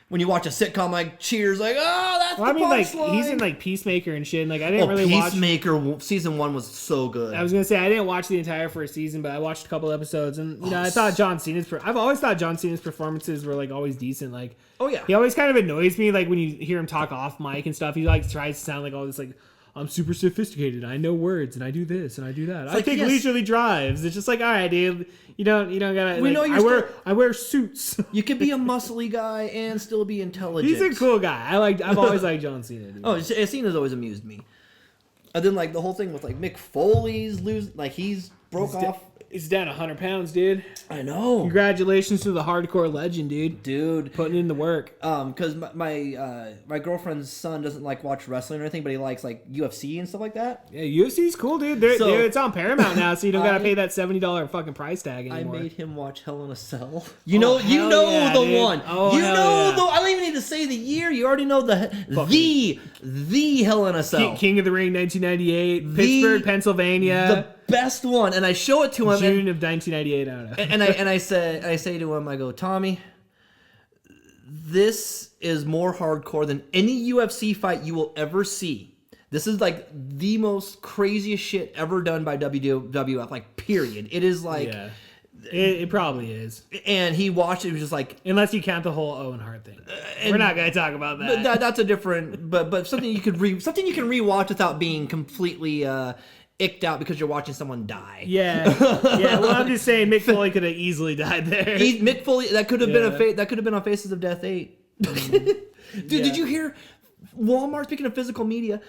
when you watch a sitcom like Cheers, like that's Well, I the mean, like punchline. he's in like Peacemaker and shit. And, like I didn't really watch. Peacemaker season 1 was so good. I was gonna say I didn't watch the entire first season, but I watched a couple episodes, and I thought John Cena's. I've always thought John Cena's performances were like always decent. Like, Oh yeah. he always kind of annoys me. Like when you hear him talk off mic and stuff, he like tries to sound like all this like. I'm super sophisticated. I know words, and I do this, and I do that. I like, take yes. leisurely drives. It's just like, all right, dude. You don't gotta. We like, know you're I wear suits. You could be a muscly guy and still be intelligent. He's a cool guy. I've always liked John Cena. Dude. Oh, Cena's always amused me. And then like the whole thing with like Mick Foley's he's broke off. He's down 100 pounds, dude. I know, Congratulations to the hardcore legend, dude. dude. Putting in the work. Because my girlfriend's son doesn't like watch wrestling or anything, but he likes like UFC and stuff like that. Yeah, UFC's cool, dude. So- It's on Paramount now, so you don't gotta pay that $70 fucking price tag anymore. I made him watch Hell in a Cell. hell you know yeah, the dude. one. Oh, you hell know yeah. the. I don't even need to say the year. You already know the Hell in a Cell. King of the Ring, 1998, The- Pittsburgh, Pennsylvania, The best one, and I show it to him. June of 1998. I don't know. And I say to him, I go, Tommy, this is more hardcore than any UFC fight you will ever see. This is like the most craziest shit ever done by WWF, like period. It is like, Yeah, it probably is. and he watched it, he was just like, Unless you count the whole Owen Hart thing. We're not gonna talk about that. but that's a different, but something you could something you can rewatch without being completely icked out because you're watching someone die. Yeah. Well, I'm just saying Mick Foley could have easily died there. Mick Foley, that could have Yeah. been on Faces of Death 8. Dude, did you hear Walmart, speaking of physical media,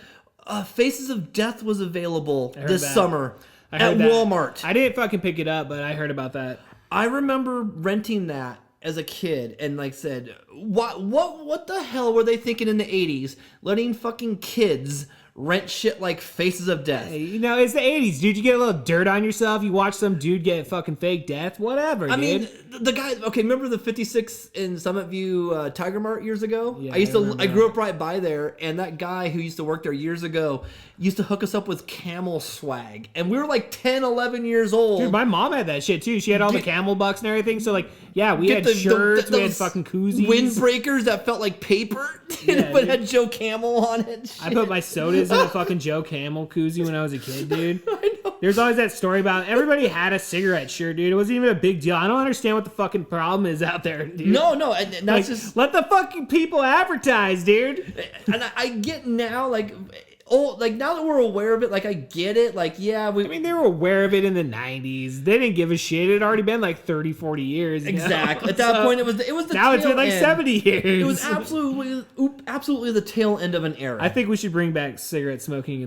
Faces of Death was available this that. summer I at heard that. Walmart. I didn't fucking pick it up, but I heard about that. I remember renting that as a kid and like said, what the hell were they thinking in the 80s letting fucking kids rent shit like Faces of Death? Hey, it's the 80s, dude. You get a little dirt on yourself. You watch some dude get fucking fake death. Whatever, I dude. mean, the guy. Okay, remember the 56 in Summit View Tiger Mart years ago? Yeah, I grew up right by there, and that guy who used to work there years ago used to hook us up with camel swag, and we were like 10, 11 years old. Dude, my mom had that shit too. She had all the camel bucks and everything. So like, yeah, we Get had shirts, we had those fucking koozies. windbreakers that felt like paper, Yeah, but dude. had Joe Camel on it. I put my sodas was in a fucking Joe Camel koozie when I was a kid, dude. I know. There's always that story about everybody had a cigarette shirt, dude. It wasn't even a big deal. I don't understand what the fucking problem is out there, dude. No, and that's Like, just... let the fucking people advertise, dude. And I get now, like... Oh, like now that we're aware of it, like I get it. Like, yeah, I mean, they were aware of it in the 90s. They didn't give a shit. It had already been like 30, 40 years. Exactly. At that point, it was the now it's been like end. 70 years. It was absolutely the tail end of an era. I think we should bring back cigarette smoking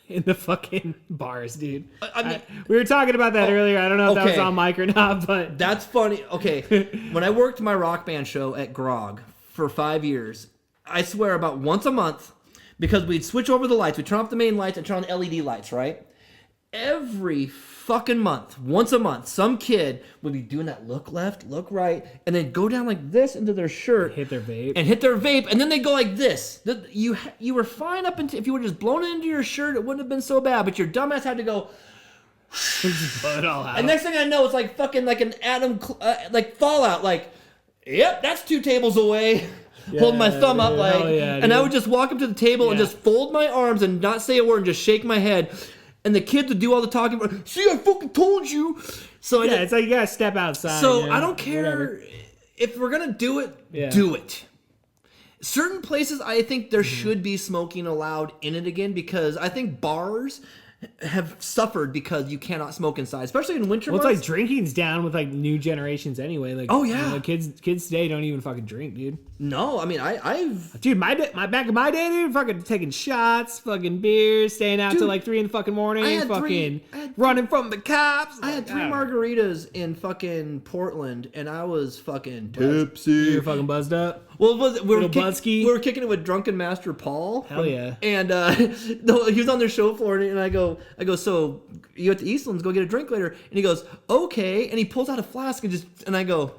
in the fucking bars, dude. I mean, we were talking about that earlier. I don't know if that was okay. on mic or not, but That's funny. Okay, when I worked my rock band show at Grog for 5 years, I swear about once a month, because we'd switch over the lights, we'd turn off the main lights and turn on LED lights, right? Every fucking month, once a month, some kid would be doing that look left, look right, and then go down like this into their shirt, hit their vape, and then they go like this. You were fine up until if you would have just blown it into your shirt, it wouldn't have been so bad. But your dumbass had to go. just blow it all out. And next thing I know, it's like fucking like an atom, like Fallout. Like, yep, that's 2 tables away. Holding my thumb up, like, yeah, and I would just walk up to the table and Yeah. just fold my arms and not say a word and just shake my head. And the kids would do all the talking. See, I fucking told you. So yeah, it's like you gotta step outside. So you know? I don't care Whatever. if we're gonna do it. Yeah. Do it. Certain places, I think there should be smoking allowed in it again because I think bars have suffered because you cannot smoke inside, especially in winter Well, it's months. like drinking's down with like new generations anyway. Like, Oh, yeah. you know, kids today don't even fucking drink, dude. No, I mean I've Dude, my back in my day, dude, fucking taking shots, fucking beers, staying out till Dude, like 3 in the fucking morning, I had fucking I had running from the cops. I had 3 don't know. margaritas in fucking Portland, and I was fucking You tipsy. were fucking buzzed up. Well, we Little buzzkey. were kicking it with Drunken Master Paul. Hell yeah. And he was on their show floor, and I go, so you at the Eastlands, go get a drink later. And he goes, okay. And he pulls out a flask and I go,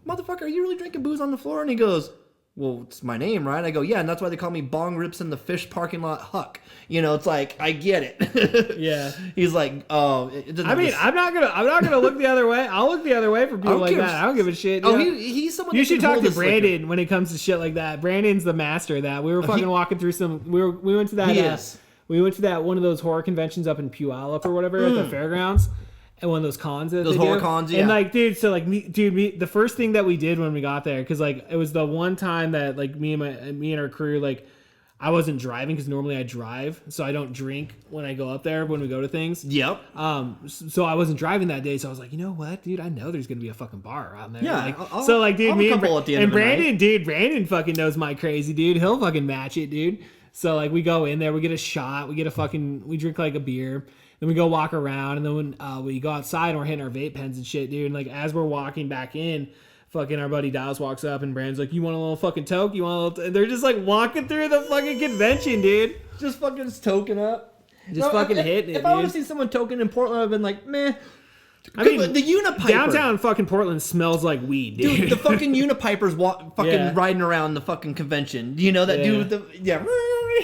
motherfucker, are you really drinking booze on the floor? And he goes, well, it's my name, right? I go, yeah, and that's why they call me Bong Rips in the Fish Parking Lot Huck. You know, it's like, I get it. Yeah. He's like, oh, it doesn't I mean, I'm not gonna look the other way. I'll look the other way for people like care. that. I don't give a shit. Oh, you know? he's someone. You that can should talk hold to his liquor. Brandon when it comes to shit like that. Brandon's the master of that. We were fucking walking through some. We went to that. He is. We went to that one of those horror conventions up in Puyallup or whatever at the fairgrounds, and one of those cons. That Those they horror do. cons, yeah. And like, dude, so like, the first thing that we did when we got there, because like it was the one time that like me and our crew, like, I wasn't driving because normally I drive, so I don't drink when I go up there when we go to things. Yep. So I wasn't driving that day, so I was like, you know what, dude, I know there's gonna be a fucking bar around there. Yeah, like, I'll- so like, dude, I'll have me a and, couple at the end and of the night. Brandon, dude, Brandon fucking knows my crazy, dude. He'll fucking match it, dude. So like, we go in there, we get a shot, we drink like a beer, then we go walk around, and then when we go outside and we're hitting our vape pens and shit, dude. And like, as we're walking back in, fucking our buddy Dials walks up and Brand's like, you want a little fucking toke? You want a little? And they're just like walking through the fucking convention, dude. Just fucking token up. Just fucking hitting it, If I would dude. have seen someone token in Portland, I'd have been like, meh. I mean, the Unipiper. Downtown fucking Portland smells like weed, dude. Dude, the fucking Unipipers fucking Yeah. riding around the fucking convention. You know that Yeah. dude with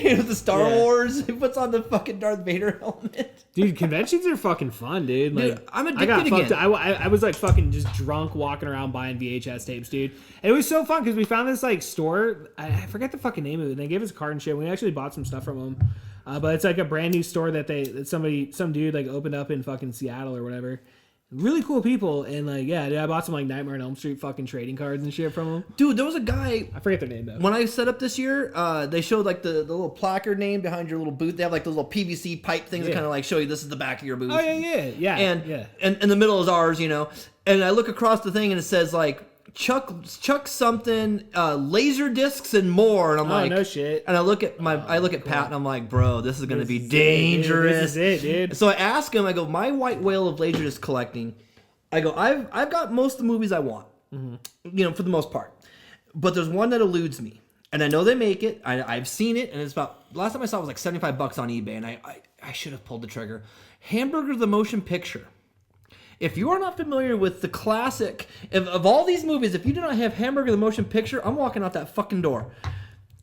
with the Star Yeah. Wars? He puts on the fucking Darth Vader helmet. Dude, conventions are fucking fun, dude. Like, Dude, I'm I got addicted fucked. again. I was like fucking just drunk walking around buying VHS tapes, dude. And it was so fun because we found this like store. I forget the fucking name of it. They gave us a card and shit. We actually bought some stuff from them. But it's like a brand new store that some dude like opened up in fucking Seattle or whatever. Really cool people, and like, yeah, dude, I bought some like Nightmare on Elm Street fucking trading cards and shit from them. Dude, there was a guy. I forget their name though. When I set up this year, they showed like the little placard name behind your little booth. They have like those little PVC pipe things that Yeah. kind of like show you this is the back of your booth. Oh yeah. And in the middle is ours, you know. And I look across the thing and it says like Chuck something, laser discs and more. And I'm like, no shit. And I look at Pat and I'm like, bro, this is gonna be dangerous. This is it, dude. So I ask him, I go, my white whale of laser disc collecting. I go, I've got most of the movies I want, you know, for the most part. But there's one that eludes me. And I know they make it. I've seen it. And it's about, last time I saw it was like $75 on eBay. And I should have pulled the trigger. Hamburger the Motion Picture. If you are not familiar with the classic, of all these movies, if you do not have Hamburger the Motion Picture, I'm walking out that fucking door.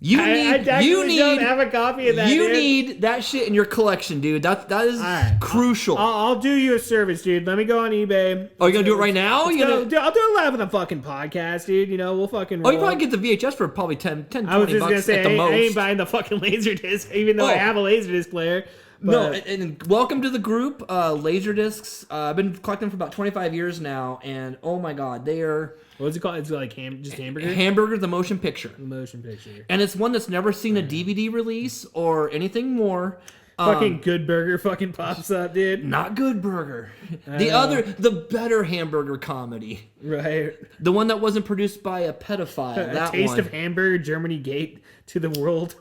I definitely don't have a copy of that. You dude. need that shit in your collection, dude. That is right. crucial. I'll do you a service, dude. Let me go on eBay. Oh, you gonna do it right now? I'll do it live on the fucking podcast, dude. You know, we'll fucking. Oh, you probably get the VHS for probably 10 20 I was just bucks gonna say at the I most. ain't buying the fucking Laserdisc, even though I have a Laserdisc player. But No, and welcome to the group, Laserdiscs. I've been collecting for about 25 years now, and oh my god, they are... What's it called? It's like just Hamburger? Hamburger, the motion picture. The motion picture. And it's one that's never seen a DVD release or anything more. Fucking Good Burger fucking pops up, dude. Not Good Burger. The better hamburger comedy. Right. The one that wasn't produced by a pedophile. A That Taste one. of Hamburger, Germany Gate to the World.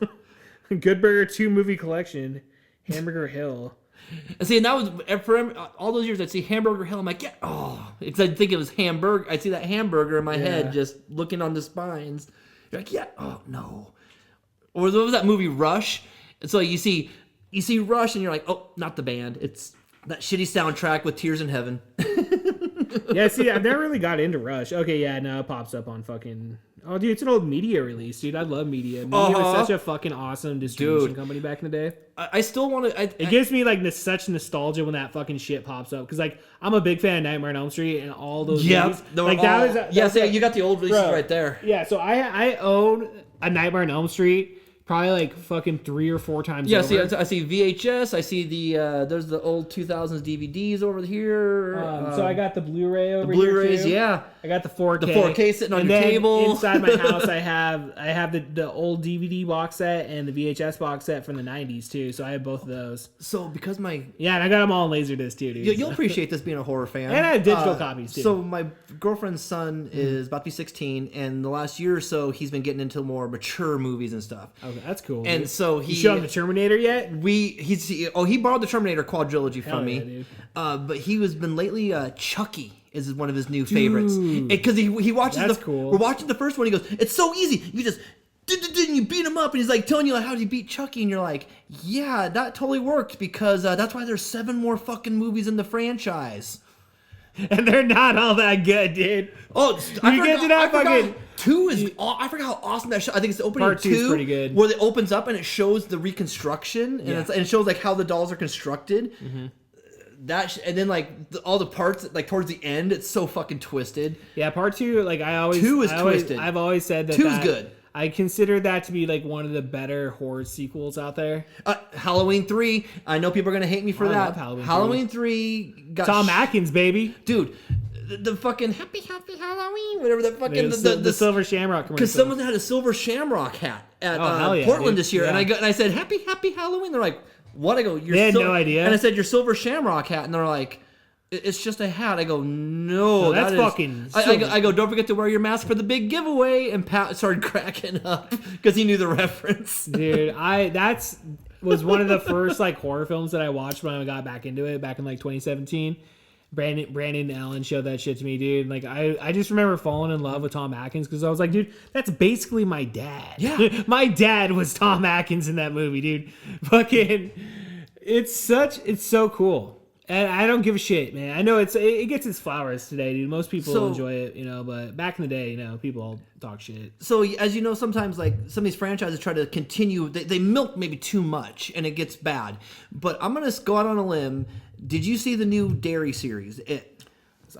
Good Burger 2 movie collection. Hamburger Hill. And see, and that was for all those years. I'd see Hamburger Hill. I'm like, yeah, oh, it's. I think it was hamburger. I see that hamburger in my head, just looking on the spines. You're like, yeah, oh no. Or what was that movie Rush? And so you see Rush, and you're like, oh, not the band. It's that shitty soundtrack with Tears in Heaven. Yeah, see, I've never really got into Rush. Okay, yeah, now it pops up on fucking... Oh, dude, it's an old Media release, dude. I love Media. Media was such a fucking awesome distribution company back in the day. I still want to... It gives me, like, such nostalgia when that fucking shit pops up. Because, like, I'm a big fan of Nightmare on Elm Street and all those movies. Like, that was... you got the old releases right there. Yeah, so I own a Nightmare on Elm Street probably, like, fucking 3 or 4 times over. See, I see VHS. I see there's the old 2000s DVDs over here. So I got the Blu-ray over Blu-rays, here, too. yeah. I got the 4K. The 4K sitting on and your then table. Inside my house, I have the old DVD box set and the VHS box set from the 90s, too. So I have both of those. So because my... Yeah, and I got them all in Laserdisc, too, dude. You'll appreciate this being a horror fan. And I have digital copies, too. So my girlfriend's son is about to be 16, and the last year or so, he's been getting into more mature movies and stuff. Okay, that's cool. And dude. so he... You showed him the Terminator yet? He borrowed the Terminator quadrilogy from me. Dude. But he was been lately Chucky is one of his new favorites. Because he watches That's cool. We're watching the first one. He goes, it's so easy. You just you beat him up, and he's like telling you like how do you beat Chucky, and you're like, yeah, that totally worked because that's why there's 7 more fucking movies in the franchise. And they're not all that good, dude. Oh, I forgot 2 is. I forgot how awesome that show. I think it's the opening Part of 2 2 is pretty good. where it opens up and it shows the reconstruction and, and it shows like how the dolls are constructed. Mm-hmm. And then like all the parts like towards the end, it's so fucking twisted. Yeah, part 2, like twisted. I've always said that 2 is good. I consider that to be like one of the better horror sequels out there. Halloween 3. I know people are gonna hate me for that. Love Halloween 3 got Tom Atkins, baby, dude. The fucking happy Halloween, whatever that fucking the Silver Shamrock commercial. Because someone had a Silver Shamrock hat at Portland this year, and I said happy Halloween. They're like, what? I go, they had no idea. And I said your Silver Shamrock hat, and they're like, it's just a hat. I go, no, that's fucking. I go, don't forget to wear your mask for the big giveaway. And Pat started cracking up because he knew the reference. Dude, that's was one of the first like horror films that I watched when I got back into it back in like 2017. Brandon Allen showed that shit to me, dude. Like I just remember falling in love with Tom Atkins because I was like, dude, that's basically my dad. Yeah, my dad was Tom Atkins in that movie, dude. Fucking, it's so cool. And I don't give a shit, man. I know it gets its flowers today, dude. Most people enjoy it, you know, but back in the day, you know, people all talk shit. So, as you know, sometimes, like, some of these franchises try to continue. They milk maybe too much, and it gets bad. But I'm going to go out on a limb. Did you see the new Dairy series?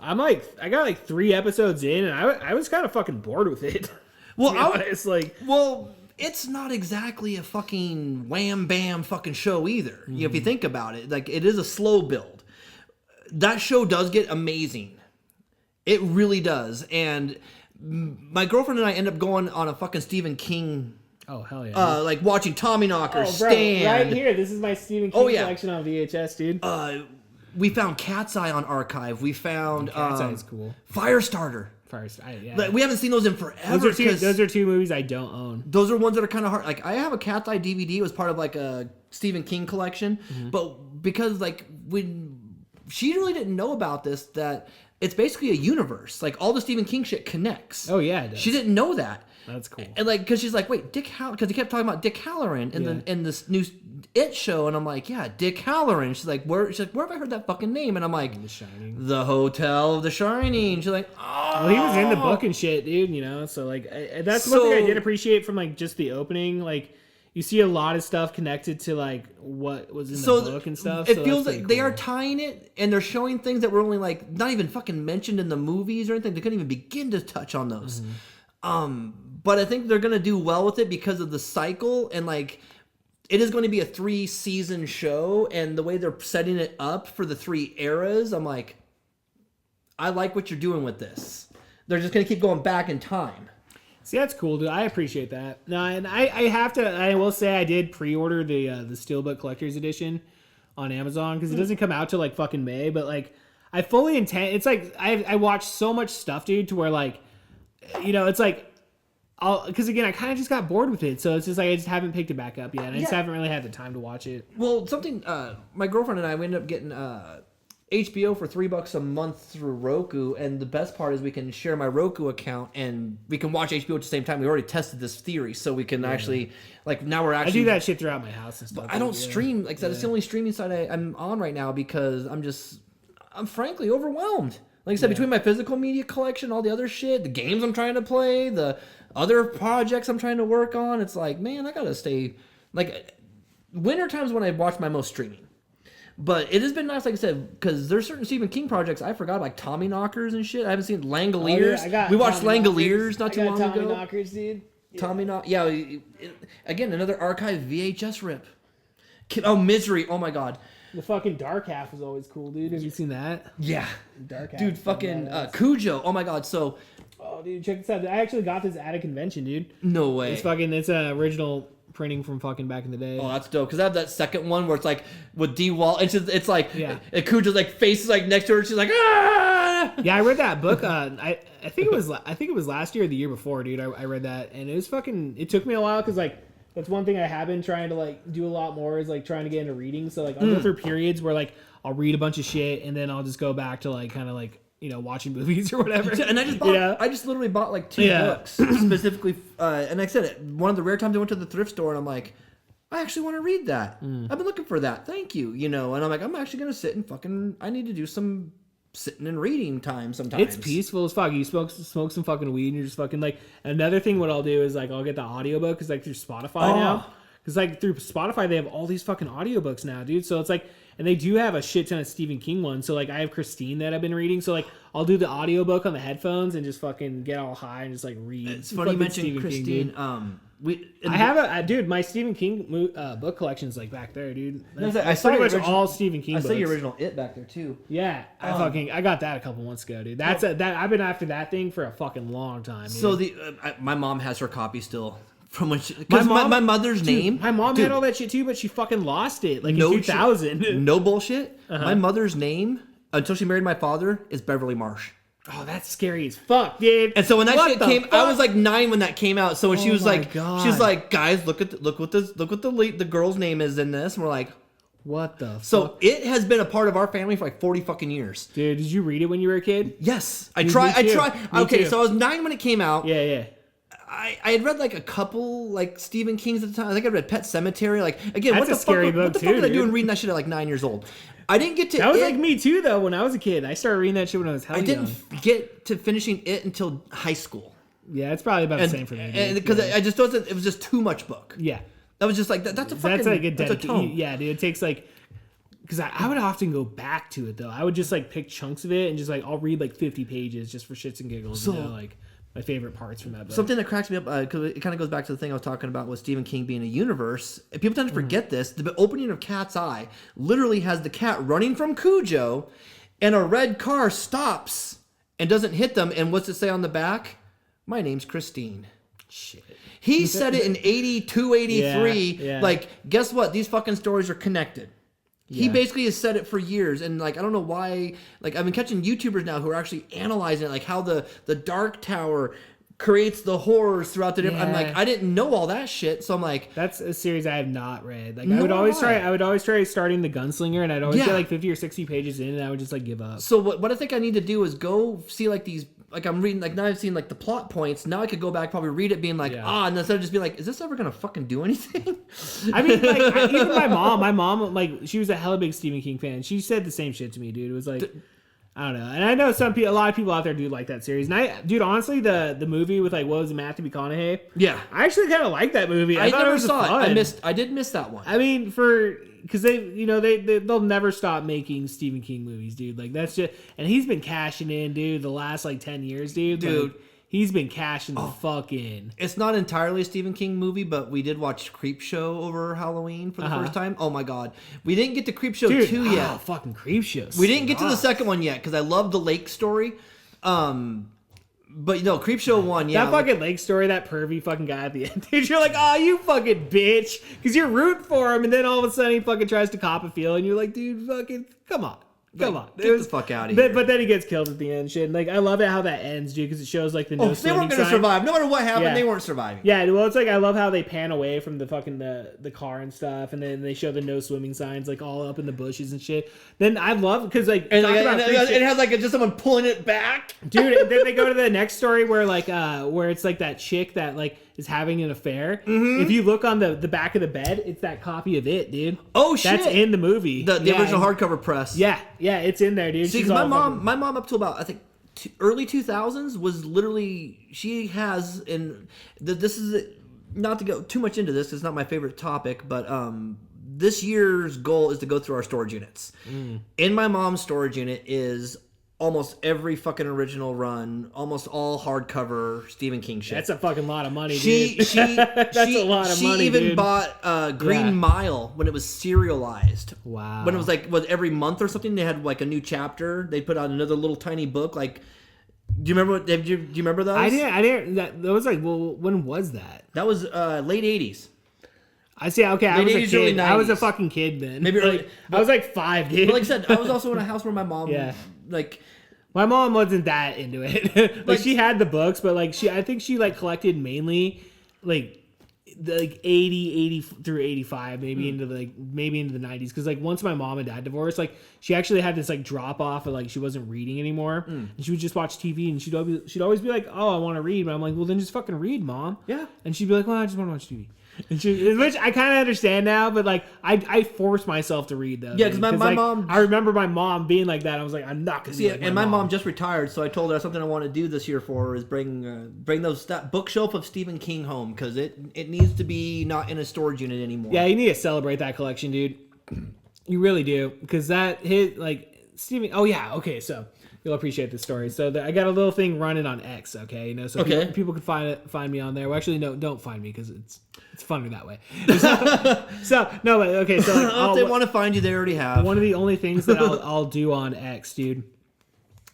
I got like 3 episodes in, and I was kind of fucking bored with it. Well, it's not exactly a fucking wham bam fucking show either. Mm-hmm. You know, if you think about it, like it is a slow build. That show does get amazing. It really does. And my girlfriend and I end up going on a fucking Stephen King. Oh hell yeah! Like watching Tommyknocker, Stand. Right here. This is my Stephen King collection on VHS, dude. We found Cat's Eye on Archive. We found Cat's Eye is cool. Firestarter. Yeah. We haven't seen those in forever. Those are 2 movies I don't own. Those are ones that are kind of hard. Like I have a Cat's Eye DVD. It was part of like a Stephen King collection, but because like when she really didn't know about this, that it's basically a universe. Like all the Stephen King shit connects. Oh yeah, it does. She didn't know that. That's cool. And like, because she's like, wait, because he kept talking about Dick Halloran in this new It show, and I'm like, yeah, Dick Halloran. She's like, where have I heard that fucking name? And I'm like, The Shining. The Hotel of The Shining. She's like, oh, Well, he was in the book and shit, dude. You know, so like that's one thing I did appreciate from like just the opening. Like you see a lot of stuff connected to like what was in the book and stuff. It feels like they are tying it, and they're showing things that were only like not even fucking mentioned in the movies or anything. They couldn't even begin to touch on those. But I think they're gonna do well with it because of the cycle and like. It is going to be a 3-season show, and the way they're setting it up for the 3 eras, I'm like, I like what you're doing with this. They're just going to keep going back in time. See, that's cool, dude. I appreciate that. No, and I will say I did pre-order the Steelbook Collector's Edition on Amazon because it doesn't come out till like fucking May, but like I fully intend. It's like I watched so much stuff, dude, to where like, you know, it's like. Because again, I kind of just got bored with it, so it's just like I just haven't picked it back up yet. I just haven't really had the time to watch it. Well, my girlfriend and I, we ended up getting HBO for $3 a month through Roku, and the best part is we can share my Roku account and we can watch HBO at the same time. We already tested this theory, so we can actually like now we're actually. I do that shit throughout my house and stuff. But I don't stream like that. It's the only streaming site I'm on right now because I'm frankly overwhelmed. Like I said, between my physical media collection, all the other shit, the games I'm trying to play, the other projects I'm trying to work on, it's like, man, I gotta stay. Like, winter time's when I watch my most streaming. But it has been nice, like I said, because there's certain Stephen King projects I forgot, like Tommy Knockers and shit. I haven't seen Langoliers. We watched Langoliers not too long ago. Tommy Knockers, dude. Yeah. Tommy Knock. Yeah, again, another archive VHS rip. Oh, Misery. Oh my god. The fucking Dark Half is always cool, dude. Have you seen that? Yeah. Dark Half. Dude, fucking Cujo. Oh my god. So. Oh, dude, check this out. I actually got this at a convention, dude. No way. It's an original printing from fucking back in the day. Oh, that's dope. Because I have that second one where it's like with D. Wall. It's like, and Cujo's like face is like next to her. She's like, ah! Yeah, I read that book. I think it was last year or the year before, dude. I read that, and it was fucking. It took me a while because like. That's one thing I have been trying to like do a lot more is like trying to get into reading. So like I'll go through periods where like I'll read a bunch of shit and then I'll just go back to like kind of like, you know, watching movies or whatever. And I just literally bought like 2 books specifically. And like I said, one of the rare times I went to the thrift store and I'm like, I actually want to read that. I've been looking for that. Thank you. You know, and I'm like, I'm actually going to sit and I need to do some sitting and reading time sometimes. It's peaceful as fuck. You smoke some fucking weed and you're just fucking like. Another thing what I'll do is like I'll get the audiobook because like through Spotify now. Because like through Spotify they have all these fucking audiobooks now, dude. So it's like, and they do have a shit ton of Stephen King ones. So like I have Christine that I've been reading. So like I'll do the audiobook on the headphones and just fucking get all high and just like read. It's funny you mentioned Stephen Christine. King, I have dude. My Stephen King book collection is like back there, dude. I saw pretty much all Stephen King. I books. saw your original It back there too. Yeah, I got that a couple months ago, dude. I've been after that thing for a fucking long time. Dude. So my mom has her copy still from when my mother's name. My mom had all that shit too, but she fucking lost it like in 2000. No bullshit. My mother's name until she married my father is Beverly Marsh. Oh, that's scary as fuck, dude. And so when that shit came, I was like 9 when that came out. So when she was like, guys, look what the girl's name is in this. And we're like, what the fuck? So it has been a part of our family for like 40 fucking years. Dude, did you read it when you were a kid? Yes. I tried. Okay, so I was 9 when it came out. Yeah. I had read like a couple like Stephen King's at the time. I think I read Pet Cemetery. Like again, what the fuck was I doing reading that shit at like 9 years old? I didn't get to. That was like me too, though. When I was a kid, I started reading that shit when I was hella young. I didn't get to finishing it until high school. Yeah, it's probably about the same for me. And because I just wasn't. It was just too much book. Yeah, that was just like that's a fucking. That's a tome. Yeah, dude, it takes like. Because I would often go back to it though. I would just like pick chunks of it and just like I'll read like 50 pages just for shits and giggles. So, you know, like my favorite parts from that book. Something that cracks me up because it kind of goes back to the thing I was talking about with Stephen King being a universe. People tend to forget this. The opening of Cat's Eye literally has the cat running from Cujo, and a red car stops and doesn't hit them. And what's it say on the back? My name's Christine. Shit. He said it in 82, 83. Yeah. Like, guess what? These fucking stories are connected. He basically has said it for years, and like I don't know why. Like I've been catching YouTubers now who are actually analyzing it, like how the Dark Tower creates the horrors throughout the different. I'm like, I didn't know all that shit, so I'm like, that's a series I have not read. Like I would always try starting the Gunslinger, and I'd always get like 50 or 60 pages in, and I would just like give up. So what I think I need to do is go see like these. Like I'm reading, like now I've seen like the plot points. Now I could go back, probably read it, being like, and instead of just being like, is this ever gonna fucking do anything? I mean, like even my mom, like she was a hella big Stephen King fan. She said the same shit to me, dude. It was like, I don't know. And I know a lot of people out there do like that series. And dude, honestly, the movie with like, what was it, Matthew McConaughey? Yeah. I actually kind of like that movie. I thought never it was saw fun. it. I did miss that one. I mean, because they'll never stop making Stephen King movies, dude. Like that's just, and he's been cashing in, dude, the last like 10 years, dude. Like, he's been cashing the fuck in. It's not entirely a Stephen King movie, but we did watch Creepshow over Halloween for the first time. Oh my god. We didn't get to Creepshow 2 yet. Oh, fucking Creepshow. We didn't get to the second one yet because I love the lake story. But Creepshow 1, yeah. That fucking lake story, that pervy fucking guy at the end, dude, you're like, oh, you fucking bitch. Because you're rooting for him, and then all of a sudden he fucking tries to cop a feel, and you're like, dude, fucking, come on. Come on. Get the fuck out of here. But then he gets killed at the end, shit. And, like, I love it how that ends, dude, because it shows, like, the no they weren't going to survive. No matter what happened, they weren't surviving. Yeah, well, it's like, I love how they pan away from the fucking, the car and stuff, and then they show the no swimming signs, like, all up in the bushes and shit. Then I love, because, like, and it has, like, just someone pulling it back. Dude, and then they go to the next story where, like, where it's, like, that chick that, like, is having an affair. Mm-hmm. If you look on the back of the bed, it's that copy of it, dude. Oh shit! That's in the movie. The original hardcover press. Yeah, it's in there, dude. See, my mom up to about I think early 2000s was literally this is not to go too much into this. It's not my favorite topic, but this year's goal is to go through our storage units. In my mom's storage unit is almost every fucking original run, almost all hardcover Stephen King shit. That's a fucking lot of money, dude. That's a lot of money, dude. She even bought Green Mile when it was serialized. Wow. When it was like, every month or something, they had like a new chapter. They put out another little tiny book. Like, do you remember? Do you remember those? I didn't. That was like, well, when was that? That was late 80s. I see. Okay, I was a kid. Early 90s. I was a fucking kid then. Maybe early, I was like 5, dude. But like I said, I was also in a house where my mom, my mom wasn't that into it. Like she had the books, but like I think she like collected mainly like 80 through 85, maybe into the 90s. Because like once my mom and dad divorced, like she actually had this like drop off of like she wasn't reading anymore, and she would just watch TV, and she'd always be like, oh, I want to read, but I'm like, well then just fucking read, mom. Yeah. And she'd be like, well, I just want to watch TV. Which I kind of understand now, but like I forced myself to read though. Yeah, because my mom. I remember my mom being like that. I was like, I'm not gonna. And my mom just retired, so I told her something I want to do this year for her is bring that bookshelf of Stephen King home because it needs to be not in a storage unit anymore. Yeah, you need to celebrate that collection, dude. You really do, because that hit like Stephen. Oh yeah, okay, so. You'll appreciate this story. So I got a little thing running on X, okay? So people can find me on there. Well, actually, no, don't find me because it's funner that way. No, but okay. So like, if they want to find you, they already have. One of the only things that I'll do on X, dude.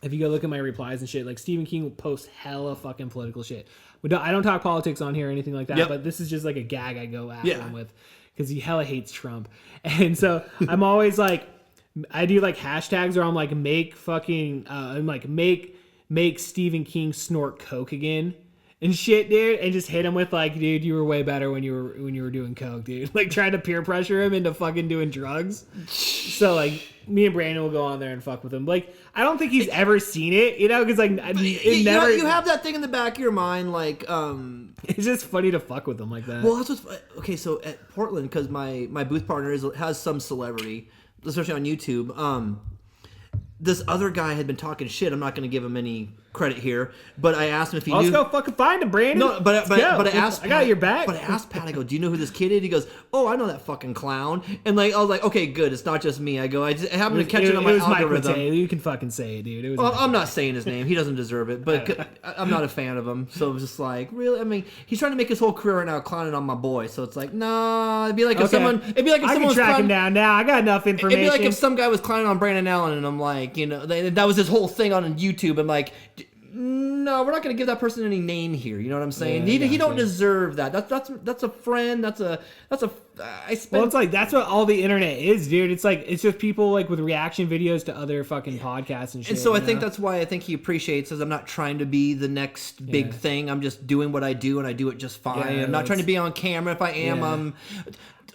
If you go look at my replies and shit, like Stephen King will post hella fucking political shit. I don't talk politics on here or anything like that. But this is just like a gag I go after him with because he hella hates Trump, and so I'm always like. I do like hashtags where I'm like make Stephen King snort coke again and shit, dude, and just hit him with like, dude, you were way better when you were doing coke, dude. Like trying to peer pressure him into fucking doing drugs. So like me and Brandon will go on there and fuck with him. Like I don't think he's ever seen it, because like it never. You have that thing in the back of your mind, like it's just funny to fuck with him like that. Well, that's what's okay. So at Portland, because my booth partner has some celebrity. Especially on YouTube, this other guy had been talking shit. I'm not going to give him any credit here, but I asked him if he knew. Let's go fucking find him, Brandon. No, but I asked. I got your back. But I asked Pat. I go, do you know who this kid is? He goes, oh, I know that fucking clown. And like, I was like, okay, good. It's not just me. I go, I happened to catch it on my algorithm. Mike you can fucking say it, dude. I'm not saying his name. He doesn't deserve it, but I'm not a fan of him. So it was just like, really? I mean, he's trying to make his whole career right now clowning on my boy. So it's like, nah. It'd be like if someone. It'd be like if someone was track him down now. I got enough information. It'd be like if some guy was clowning on Brandon Allen, and I'm like, that was his whole thing on YouTube. I'm like. No, we're not going to give that person any name here. You know what I'm saying? He don't deserve that. That's a friend. Well, it's like that's what all the internet is, dude. It's like it's just people like with reaction videos to other fucking podcasts and shit. And so I think that's why I think he appreciates us. I'm not trying to be the next big thing. I'm just doing what I do, and I do it just fine. I'm not trying to be on camera. If I am,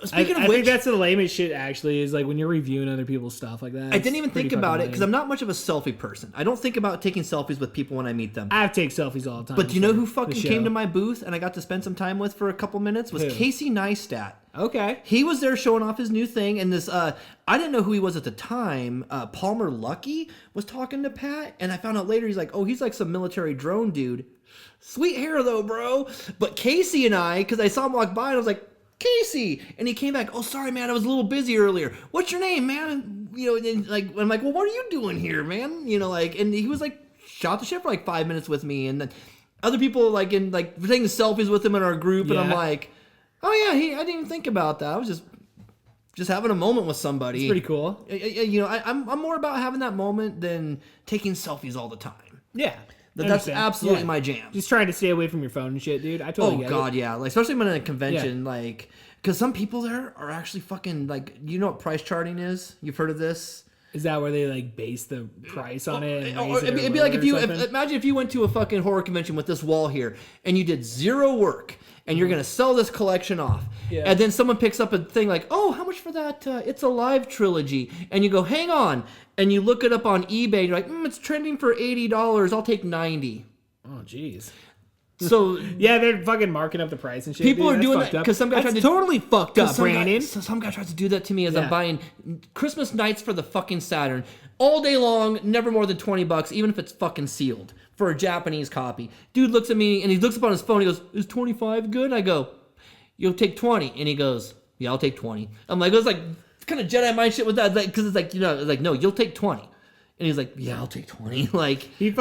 Speaking I of which, think that's the lamest shit. Actually, is like when you're reviewing other people's stuff like that. I didn't even think about it because I'm I'm not much of a selfie person. I don't think about taking selfies with people when I meet them. I take selfies all the time. But do you know who for fucking the came show. to my booth and I got to spend some time with for a couple minutes? Was Who? Casey Neistat. Okay. He was there showing off his new thing, and this I didn't know who he was at the time. Palmer Luckey was talking to Pat, and I found out later he's like, oh, he's like some military drone dude. Sweet hair though, bro. But Casey and I, because I saw him walk by, and I was like, Casey, and he came back. Oh, sorry, man, I was a little busy earlier. What's your name, man? You know, and like I'm like, well, what are you doing here, man? You know, like, and he was like, shot the shit for like 5 minutes with me, and then other people like taking selfies with him in our group, and I'm Yeah. like, oh yeah, I didn't even think about that. I was just having a moment with somebody. It's pretty cool. You know, I'm more about having that moment than taking selfies all the time. Yeah. I That's understand. absolutely Yeah. my jam. Just trying to stay away from your phone and shit, dude. I totally Oh get god, it. yeah. Like especially when I'm at a convention, like because some people there are actually fucking like, you know what price charting is? You've heard of this? Is that where they like base the price on it? And Or raise it it'd be or like if you something? imagine if you went to a fucking horror convention with this wall here and you did zero work and you're gonna sell this collection off, Yeah. and then someone picks up a thing like, oh, how much for that It's Alive trilogy, and you go, hang on, and you look it up on eBay, and you're like, it's trending for $80, I'll take 90. Oh, jeez. So Yeah, they're fucking marking up the price and shit. people dude. are That's doing fucked that up. because some guy That's tried to totally fucked up, Brandon. Some guy tries to do that to me as I'm Yeah. buying Christmas nights for the fucking Saturn all day long, never more than $20, even if it's fucking sealed for a Japanese copy. Dude looks at me and he looks up on his phone. He goes, "Is 25 good?" I go, "You'll take 20," and he goes, "Yeah, I'll take 20." I'm like, it was like kind of Jedi mind shit with that, because it's like, you know, it's like, no, you'll take 20. And he's like, yeah, I'll take 20. Like, You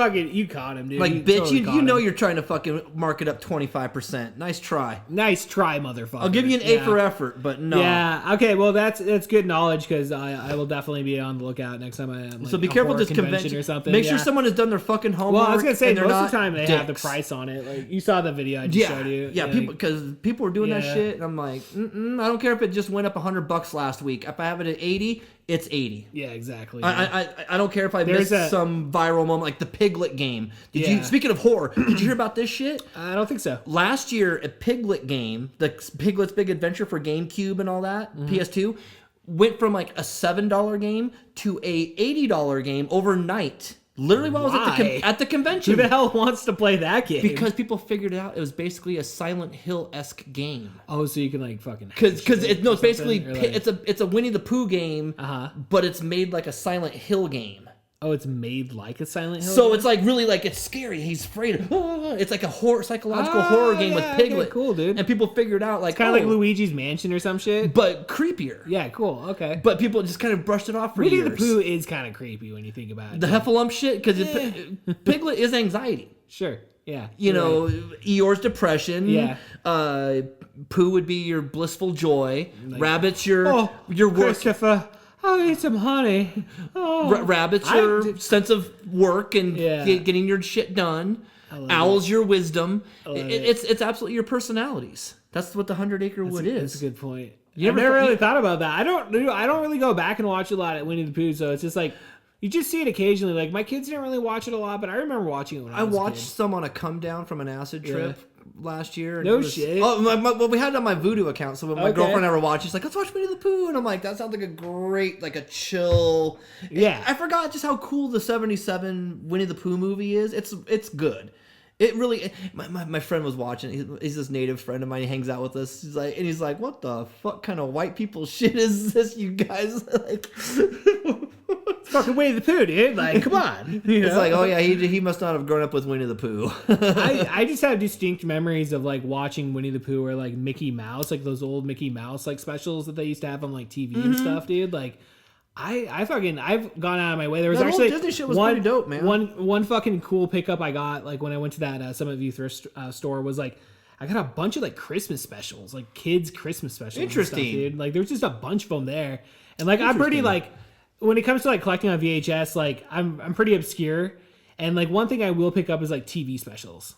caught him, dude. like, You bitch, totally you caught know him. you're trying to fucking mark it up 25%. Nice try. Nice try, motherfucker. I'll give you an A for effort, but no. Yeah. Okay. Well, that's good knowledge because I will definitely be on the lookout next time I am. Like, So be a careful horror with this convention or something. Make sure Yeah. someone has done their fucking homework. Well, I was gonna say and they're most not of the time they have the dicks. price on it. Like you saw the video I just showed you. Yeah, Like, people, because people were doing that Yeah. shit, and I'm like, I don't care if it just went up $100 last week. If I have it at 80, it's 80. Yeah. Exactly. I don't care if I There's missed some viral moment like the Piglet game. Did Yeah. you? Speaking of horror, did you hear about this shit? I don't think so. Last year, a Piglet game, the Piglet's Big Adventure for GameCube and all that, Mm-hmm. PS2, went from like a $7 game to a $80 game overnight. Literally while I was Why? at the convention. Who the hell wants to play that game? Because people figured out it was basically a Silent Hill-esque game. oh, so you can like fucking Because it's basically like, it's a Winnie the Pooh game, but it's made like a Silent Hill game. oh, it's made like a Silent Hill. So game? it's like really like it's scary. He's afraid. It's like a psychological horror game with yeah, okay, Piglet. cool, dude. And people figured out like kind of like Luigi's Mansion or some shit. but creepier. Yeah, cool. Okay. But people just kind of brushed it off for Winnie years. the Pooh is kind of creepy when you think about it. The heffalump shit, because Piglet is anxiety. Sure. Yeah. You you're know, right. Eeyore's depression. Yeah. Pooh would be your blissful joy. Rabbit's your Oh, work. Christopher, I'll eat some honey. Oh. Rabbit's your sense of work and Yeah. getting your shit done. love Owl's your wisdom. love It's absolutely your personalities. That's what the 100-acre wood That's is. a good point. You I've ever never thought- really thought about that. I don't really go back and watch a lot at Winnie the Pooh, so it's just like you just see it occasionally. Like my kids didn't really watch it a lot, but I remember watching it when I I was watched a kid. some on a come down from an acid trip last year. And No it was, shit. Oh, well, we had it on my Voodoo account, so when my Okay. girlfriend ever watched, she's like, "Let's watch Winnie the Pooh," and I'm like, "That sounds like a great, like a chill." Yeah. I forgot just how cool the '77 Winnie the Pooh movie is. It's good. It really. My friend was watching. He's this native friend of mine. He hangs out with us. He's like, "What the fuck kind of white people shit is this, you guys?" Like, It's fucking Winnie the Pooh, dude. Like, come on. You it's know? like, oh yeah, he must not have grown up with Winnie the Pooh. I just have distinct memories of like watching Winnie the Pooh or like Mickey Mouse, like those old Mickey Mouse like specials that they used to have on like TV and stuff, dude. Like I've gone out of my way. There was That old actually Disney shit was one, pretty dope, man. One fucking cool pickup I got like when I went to that Summit View thrift store was like I got a bunch of like Christmas specials, like kids Christmas specials. Interesting. and stuff, dude. Like there was just a bunch of them there, and like I'm pretty like when it comes to like collecting on VHS, like I'm pretty obscure, and like one thing I will pick up is like TV specials.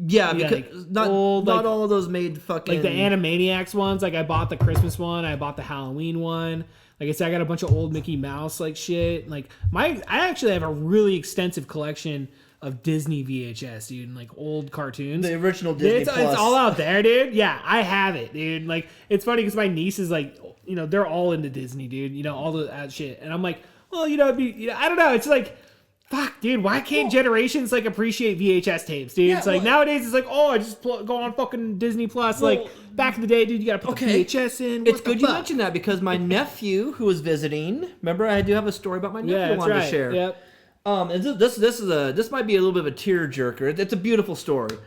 Yeah, because like, not old, not like- all of those made fucking Like the Animaniacs ones, like I bought the Christmas one, I bought the Halloween one. Like I said, I got a bunch of old Mickey Mouse like shit. Like I actually have a really extensive collection of Disney VHS, dude, and like old cartoons. The original Disney Plus. It's all out there, dude. Yeah, I have it, dude. Like, it's funny because my niece is like, you know, they're all into Disney, dude. You know, all that shit, and I'm like, well, you know, I don't know. It's like, fuck, dude. Why can't generations like appreciate VHS tapes, dude? Yeah, it's like nowadays, it's like, oh, I just go on fucking Disney Plus. Like back in the day, dude, you gotta put the VHS in. It's good you mentioned that because my nephew who was visiting. Remember, I do have a story about my nephew I wanted to share. Yep. And this might be a little bit of a tear jerker. It's a beautiful story.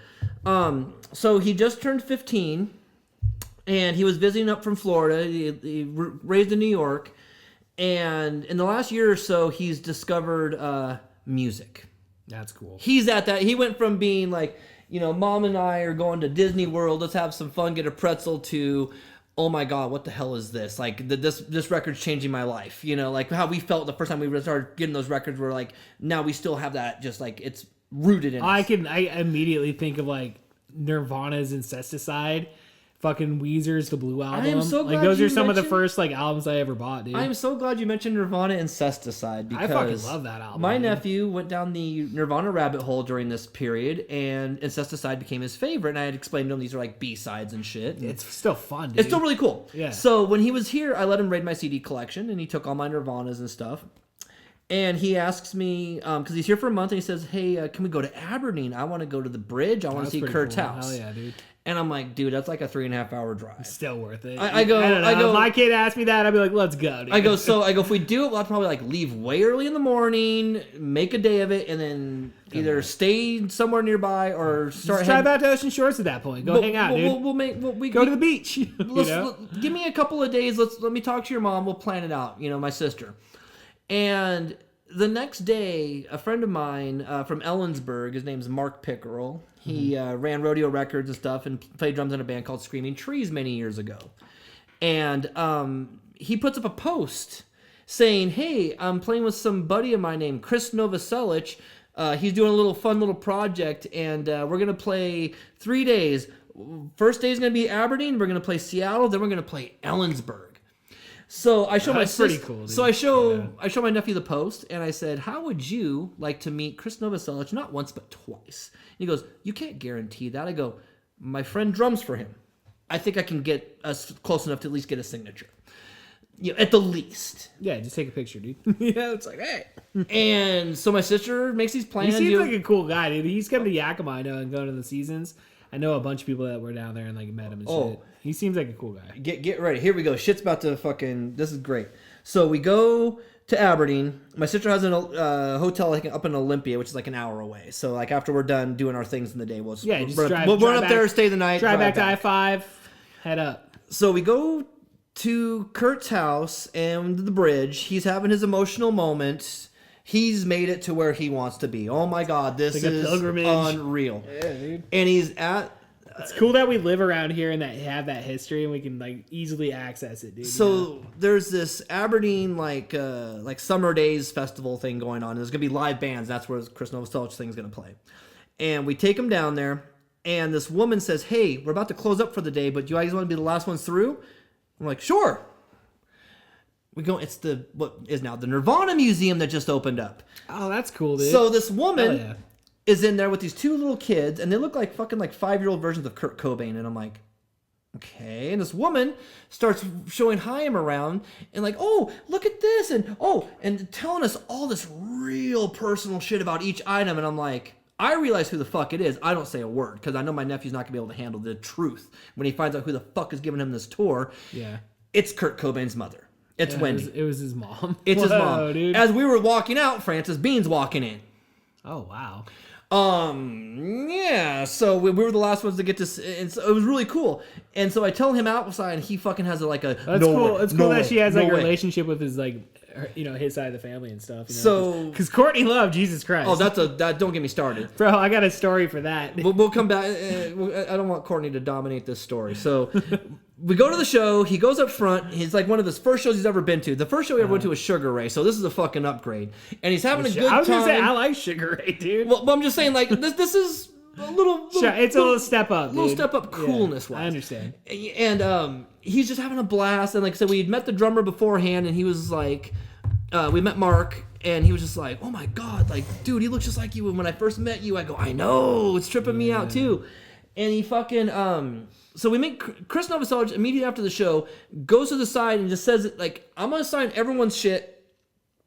So he just turned 15, and he was visiting up from Florida. He raised in New York, and in the last year or so, he's discovered music. That's cool. He's at that. He went from being like, you know, Mom and I are going to Disney World. Let's have some fun, get a pretzel, to, oh my God, what the hell is this? Like, this record's changing my life. You know, like how we felt the first time we started getting those records. We're like, now we still have that, just like it's rooted in us. I immediately think of like Nirvana's Incesticide, fucking Weezer's The Blue Album. I am so glad like those you are some of the mentioned- first like albums I ever bought, dude. I am so glad you mentioned Nirvana Incesticide because I fucking love that album. My dude. nephew went down the Nirvana rabbit hole during this period, and Incesticide became his favorite. And I had explained to him these are like B-sides and shit. It's still fun, dude. It's still really cool. Yeah. So when he was here, I let him raid my CD collection, and he took all my Nirvanas and stuff. And he asks me, because he's here for a month, and he says, hey, can we go to Aberdeen? I want to go to the bridge. I want to see pretty Kurt's cool. house. Hell yeah, dude. And I'm like, dude, that's like a 3.5-hour drive. Still worth it. I go- don't know. I go- If my kid asked me that, I'd be like, let's go, dude. I go, if we do it, we'll have to probably like leave way early in the morning, make a day of it, and then either stay somewhere nearby or start Just drive out to Ocean Shores at that point. Go hang out, dude. We Go to the beach. You give me a couple of days. Let me talk to your mom. We'll plan it out. You know, my sister. And the next day, a friend of mine from Ellensburg, his name's Mark Pickerel. He ran rodeo records and stuff and played drums in a band called Screaming Trees many years ago. And he puts up a post saying, hey, I'm playing with some buddy of mine named Chris Novoselic. He's doing a little fun little project, and we're going to play 3 days. First day is going to be Aberdeen. We're going to play Seattle. Then we're going to play Ellensburg. So I show That's pretty cool, dude. So I show my nephew the post, and I said, "How would you like to meet Chris Novoselic not once but twice?" And he goes, "You can't guarantee that." I go, "My friend drums for him. I think I can get us close enough to at least get a signature, you know, at the least." Yeah, just take a picture, dude. Yeah, it's like, hey. And so my sister makes these He plans. seems like a cool guy, dude. He's come to Yakima, I know, and going to the seasons. I know a bunch of people that were down there and like met him and shit. He seems like a cool guy. Get ready. Here we go. Shit's about to fucking. This is great. So we go to Aberdeen. My sister has a hotel like up in Olympia, which is like an hour away. So like after we're done doing our things in the day, we'll run up there, stay the night, drive back to I-5, head up. So we go to Kurt's house and the bridge. He's having his emotional moment. He's made it to where he wants to be. Oh my God, this like is unreal. Yeah, dude. And he's at. It's cool that we live around here and that have that history and we can like easily access it, dude. So there's this Aberdeen like Summer Days festival thing going on. There's gonna be live bands. That's where Chris Novoselic thing's gonna play. And we take him down there, and this woman says, "Hey, we're about to close up for the day, but do you guys want to be the last ones through?" I'm like, "Sure." We go. It's what is now the Nirvana Museum that just opened up. Oh, that's cool, dude. So this woman. Hell yeah. Is in there with these two little kids, and they look like fucking like 5-year-old versions of Kurt Cobain, and I'm like, okay. And this woman starts showing Chaim around, and like, oh, look at this, and telling us all this real personal shit about each item, and I'm like, I realize who the fuck it is. I don't say a word because I know my nephew's not gonna be able to handle the truth when he finds out who the fuck is giving him this tour. Yeah, it's Kurt Cobain's mother. It's Wendy. It was his mom. It's his mom. Dude. As we were walking out, Francis Bean's walking in. Oh wow. Yeah, so we were the last ones to get to, and so it was really cool. And so I tell him outside, and he fucking has That's cool. It's cool that she has like a relationship with his like, his side of the family and stuff. You know? So, because Courtney Love, Jesus Christ. Oh, that don't get me started, bro. I got a story for that. We'll come back. I don't want Courtney to dominate this story. So we go to the show. He goes up front. He's like one of the first shows he's ever been to. The first show he ever went to was Sugar Ray. So this is a fucking upgrade. And he's having a good time. I was gonna say I like Sugar Ray, dude. Well, I'm just saying like this is a little it's a little step up, dude. Little step up coolness wise. I understand. And he's just having a blast. And like I said, we had met the drummer beforehand, and he was like, we met Mark, And he was just like, oh my God, like, dude, he looks just like you. And when I first met you, I go, I know, it's tripping me out too. And he fucking, so we make Chris Novoselic immediately after the show goes to the side and just says, like, I'm going to sign everyone's shit.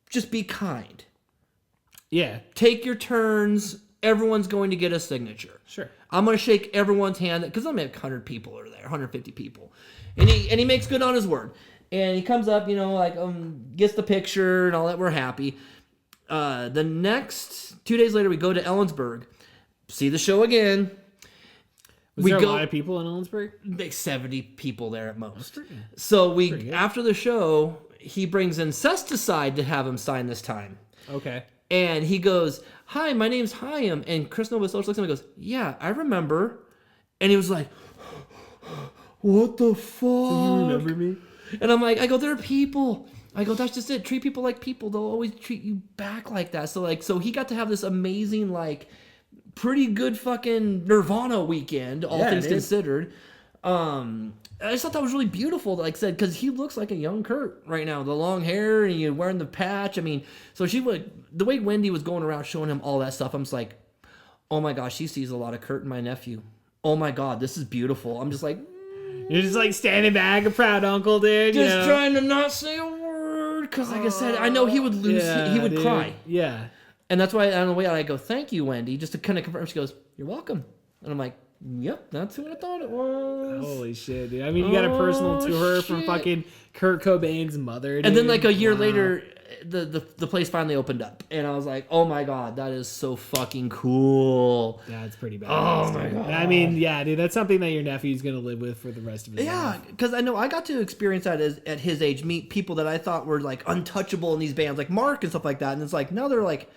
Just be kind. Yeah. Take your turns. Everyone's going to get a signature. Sure. I'm going to shake everyone's hand because I'm like 100 people are there, 150 people. And he makes good on his word. And he comes up, like, gets the picture and all that. We're happy. The next 2 days later, we go to Ellensburg, see the show again. Was there a lot of people in Ellensburg? Like 70 people there at most. So after the show, he brings in Cesticide to have him sign this time. Okay. And he goes, hi, my name's Chaim. And Chris Novoselic looks at him and goes, yeah, I remember. And he was like, what the fuck? You remember me? And I'm like, they're people. I go, that's just it. Treat people like people. They'll always treat you back like that. So he got to have this amazing, like, pretty good fucking Nirvana weekend, all things considered. I just thought that was really beautiful, like I said, because he looks like a young Kurt right now. The long hair and you wearing the patch. I mean, so the way Wendy was going around showing him all that stuff, I'm just like, oh my gosh, she sees a lot of Kurt in my nephew. Oh my God, this is beautiful. I'm just like, you're just like standing back, a proud uncle, dude. Just trying to not say a word, because like I said, I know he would lose. He would cry. Yeah. And that's why on the way out, I go, thank you, Wendy, just to kind of confirm. She goes, you're welcome. And I'm like, yep, that's what I thought it was. Holy shit, dude. I mean, you got a personal to her from fucking Kurt Cobain's mother, dude. And then like a year later, the place finally opened up. And I was like, oh my God, that is so fucking cool. Yeah, it's pretty bad. Oh my God. I mean, yeah, dude, that's something that your nephew's going to live with for the rest of his life. Yeah, because I know I got to experience that at his age, meet people that I thought were like untouchable in these bands, like Mark and stuff like that. And it's like, now they're like,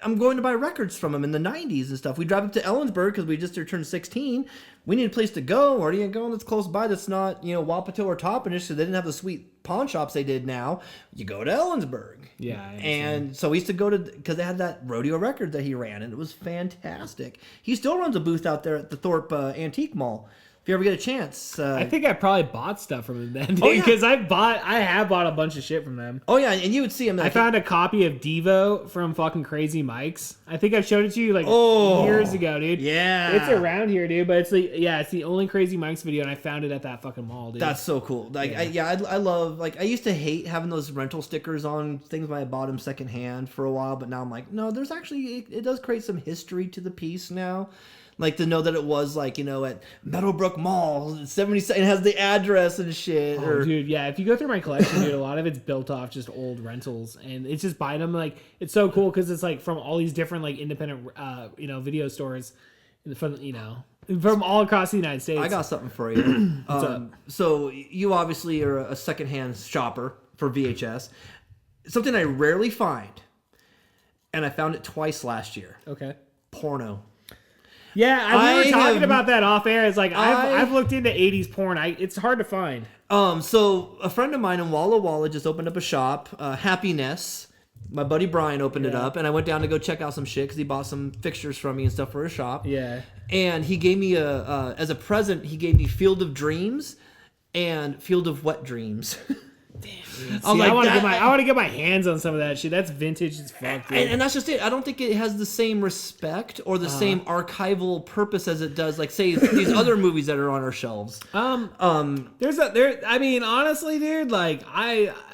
I'm going to buy records from him in the 90s and stuff. We drive up to Ellensburg because we just turned 16. We need a place to go. Where are you going that's close by that's not, Wapato or Toppenish, so they didn't have the sweet pawn shops they did now. You go to Ellensburg. Yeah. And so we used to go to, because they had that rodeo record that he ran, and it was fantastic. He still runs a booth out there at the Thorpe Antique Mall. If you ever get a chance. I think I probably bought stuff from him then, Oh, yeah. because I have bought a bunch of shit from them. Oh, yeah, and you would see him. I found a copy of Devo from fucking Crazy Mike's. I think I've showed it to you like years ago, dude. Yeah. It's around here, dude, but it's the only Crazy Mike's video, and I found it at that fucking mall, dude. That's so cool. Like, I love, like, I used to hate having those rental stickers on things when I bought them secondhand for a while, but now I'm like, no, there's actually, it does create some history to the piece now. Like, to know that it was, like, at Meadowbrook Mall, 77, it has the address and shit. Oh, dude, yeah. If you go through my collection, dude, a lot of it's built off just old rentals. And it's just buying them, like, it's so cool because it's, like, from all these different, like, independent, video stores from all across the United States. I got something for you. What's up? So, you obviously are a secondhand shopper for VHS. Something I rarely find, and I found it twice last year. Okay. Porno. Yeah, we were talking about that off air. It's like I've looked into 80s porn. It's hard to find. So a friend of mine in Walla Walla just opened up a shop, Happiness. My buddy Brian opened it up, and I went down to go check out some shit because he bought some fixtures from me and stuff for his shop. Yeah. And he gave me as a present, he gave me Field of Dreams and Field of Wet Dreams. Damn, I want to get my hands on some of that shit. That's vintage as fuck, dude. And that's just it. I don't think it has the same respect or the same archival purpose as it does, like, say, these other movies that are on our shelves. I mean, honestly, dude, like,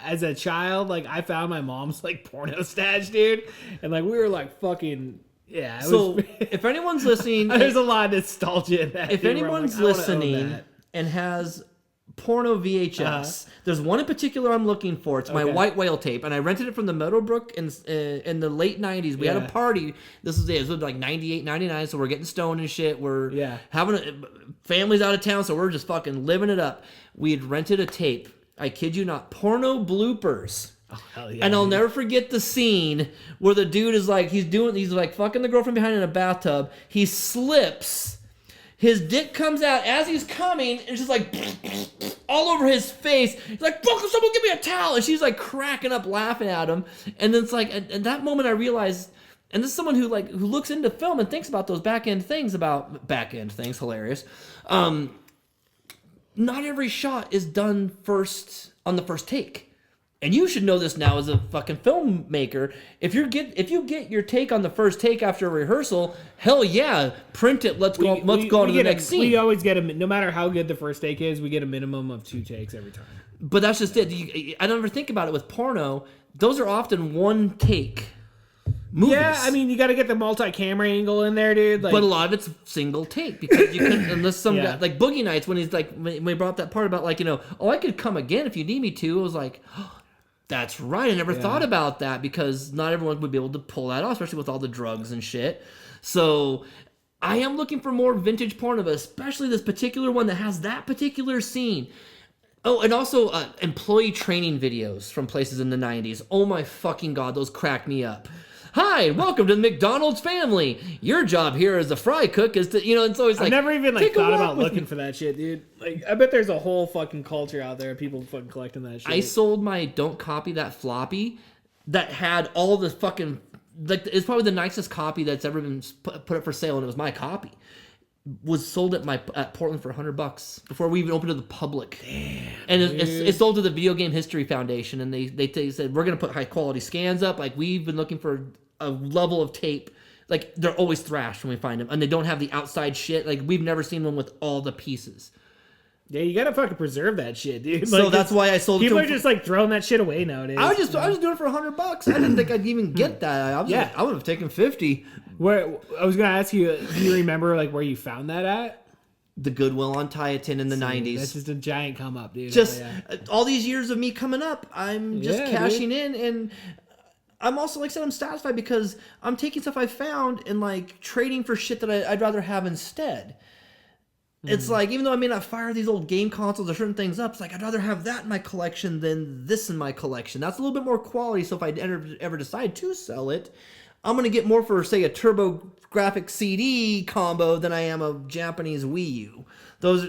as a child, like, I found my mom's, like, porno stash, dude, and, like, we were, like, fucking, yeah. If anyone's listening, there's a lot of nostalgia in that. If anyone's listening and has porno VHS, there's one in particular I'm looking for. It's my White Whale tape, and I rented it from the Meadowbrook in the late 90s. We had a party. This was like 98, 99, so we're getting stoned and shit. We're having families out of town, so we're just fucking living it up. We had rented a tape. I kid you not, porno bloopers. Oh, hell yeah, and I'll never forget the scene where the dude is like, he's like fucking the girl from behind in a bathtub. He slips. His dick comes out as he's coming, and it's just like all over his face. He's like, "Fuck! Someone give me a towel!" And she's like cracking up, laughing at him. And then it's like, at that moment, I realized, and this is someone who looks into film and thinks about those back end things. Hilarious. Not every shot is done first on the first take. and you should know this now as a fucking filmmaker. If you get your take on the first take after a rehearsal, hell yeah, print it. Let's go on to the next scene. We always get no matter how good the first take is, we get a minimum of 2 takes every time. But that's just it. I don't ever think about it with porno. Those are often one take movies. Yeah, I mean, you got to get the multi-camera angle in there, dude. Like, but a lot of it's single take because you couldn't, unless some Yeah. guy, like Boogie Nights, when he's like, when he brought up that part about like, oh, I could come again if you need me to. I was like, oh, that's right. I never thought about that because not everyone would be able to pull that off, especially with all the drugs and shit. So I am looking for more vintage porno, but especially this particular one that has that particular scene. Oh, and also employee training videos from places in the 90s. Oh my fucking God, those crack me up. Hi, welcome to the McDonald's family. Your job here as a fry cook is to, it's always like... I've never even thought about looking for that shit, dude. Like, I bet there's a whole fucking culture out there of people fucking collecting that shit. I sold my Don't Copy That floppy that had all the fucking... Like, it's probably the nicest copy that's ever been put up for sale, and it was my copy. Was sold at Portland for $100 before we even opened to the public. Damn, and it's sold to the Video Game History Foundation, and they said we're gonna put high quality scans up. Like, we've been looking for a level of tape. Like, they're always thrashed when we find them, and they don't have the outside shit. Like, we've never seen one with all the pieces. Yeah, you gotta fucking preserve that shit, dude. So like, that's why I sold. People are just like throwing that shit away nowadays. I was doing it for $100. I didn't think I'd even get that. I would have taken 50. Where I was gonna ask you, do you remember like where you found that at? The Goodwill on Tieton in the 90s. That's just a giant come up, dude. Just all these years of me coming up, I'm just cashing in, and I'm also, like I said, I'm satisfied because I'm taking stuff I found and like trading for shit that I'd rather have instead. It's like, even though I may not fire these old game consoles or certain things up, it's like I'd rather have that in my collection than this in my collection. That's a little bit more quality, so if I ever decide to sell it, I'm going to get more for, say, a TurboGrafx CD combo than I am a Japanese Wii U. Those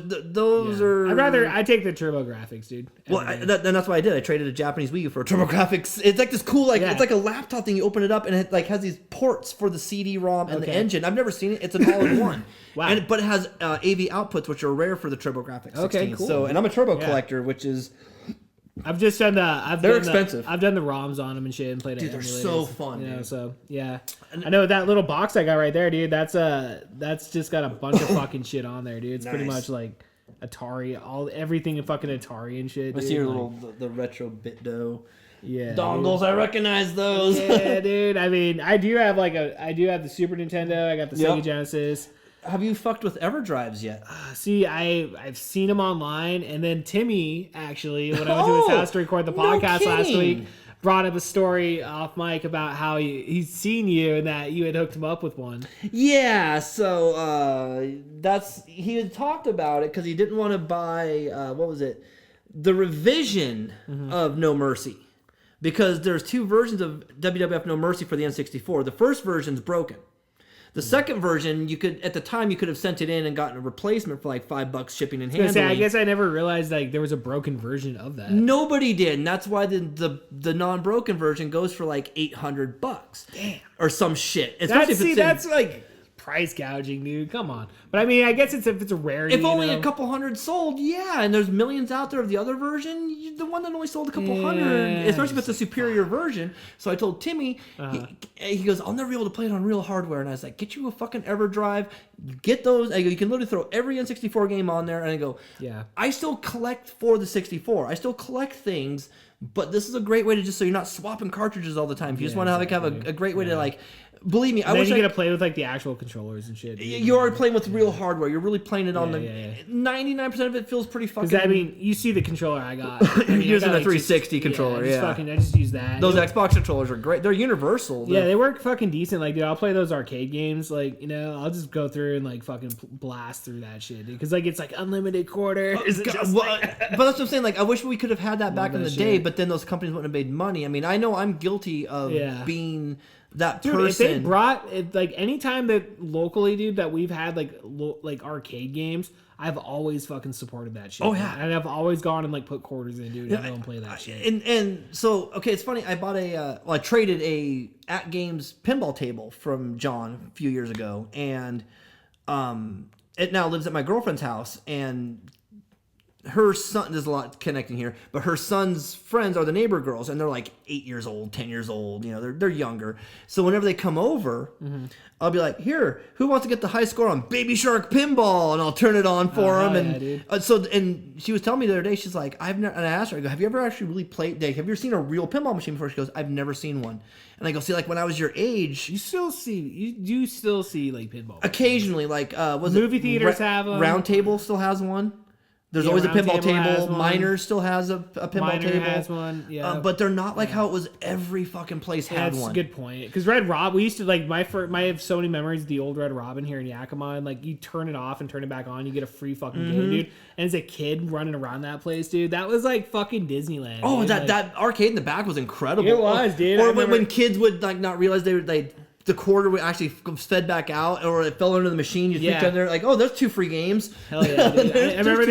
are... I take the TurboGrafx, dude. Well, that's what I did. I traded a Japanese Wii U for a TurboGrafx. It's like this cool, it's like a laptop thing. You open it up and it like has these ports for the CD-ROM and the engine. I've never seen it. It's an all-in-one. Wow. But it has AV outputs, which are rare for the TurboGrafx 16. Okay, cool. So, and I'm a turbo collector, which is... I've just done they're expensive. I've done the ROMs on them and shit and played it. Dude, they're so fun. Dude. So yeah, I know that little box I got right there, dude. That's just got a bunch of fucking shit on there, dude. It's pretty much like Atari, everything in fucking Atari and shit. I see your little the retro BitDo. Yeah, dongles. Dude. I recognize those. Yeah, dude. I mean, I do have the Super Nintendo. I got the Sega Genesis. Have you fucked with EverDrives yet? See, I've seen him online, and then Timmy, actually, when I went to his house to record the podcast last week, brought up a story off mic about how he's seen you and that you had hooked him up with one. Yeah, so he had talked about it because he didn't want to buy, the revision of No Mercy. Because there's 2 versions of WWF No Mercy for the N64. The first version's broken. The second version, you could have sent it in and gotten a replacement for like $5 shipping and handling. I guess I never realized like there was a broken version of that. Nobody did, and that's why the non-broken version goes for like $800. Damn, or some shit. That's like price gouging, dude. Come on. But I mean, I guess if it's a rarity. If only a couple hundred sold, yeah, and there's millions out there of the other version. The one that only sold a couple hundred, especially if it's a superior version. So I told Timmy, he goes, I'll never be able to play it on real hardware. And I was like, get you a fucking EverDrive, get those. I go, you can literally throw every N64 game on there. And I go, yeah, I still collect for the 64. I still collect things, but this is a great way to so you're not swapping cartridges all the time. If you just want to have a great way to like. Believe me, I wish you get to play with like the actual controllers and shit. You're already playing with real hardware. You're really playing it on 99% of it feels pretty fucking. Because I mean, you see the controller I got. You're using a 360 controller. I just use that. Those Xbox controllers are great. They're universal. Yeah, they work fucking decent. Like, dude, I'll play those arcade games. Like, I'll just go through and like fucking blast through that shit, dude. Because like it's like unlimited quarters. But that's what I'm saying. Like, I wish we could have had that back in the day, but then those companies wouldn't have made money. I mean, I know I'm guilty of being. That dude, person. If they brought it, like anytime that locally, dude, that we've had like arcade games, I've always fucking supported that shit. Oh yeah, and I've always gone and like put quarters in, dude, and go and play that shit. And so okay, it's funny. I bought I traded a At Games pinball table from John a few years ago, and it now lives at my girlfriend's house. And her son, there's a lot connecting here, but her son's friends are the neighbor girls, and they're like 8 years old, 10 years old, you know, they're younger. So whenever they come over, I'll be like, here, who wants to get the high score on Baby Shark Pinball? And I'll turn it on for them. And she was telling me the other day, she's like, and I asked her, I go, have you ever actually really played, have you ever seen a real pinball machine before? She goes, I've never seen one. And I go, see, like when I was your age, you do still see like pinball occasionally, like was movie theaters have them. Round Table still has one. There's always a pinball table. Miners still has a pinball table. Has one, yeah. But they're not like how it was. Every fucking place had one. That's a good point. Because Red Rob, we used to like I have so many memories of the old Red Robin here in Yakima, and like you turn it off and turn it back on, you get a free fucking game, dude. And as a kid running around that place, dude, that was like fucking Disneyland. Oh, dude. that arcade in the back was incredible. It was, dude. Or when kids would like not realize the quarter would actually fed back out, or it fell under the machine. You think they're like, oh, there's 2 free games. Hell yeah, dude. I remember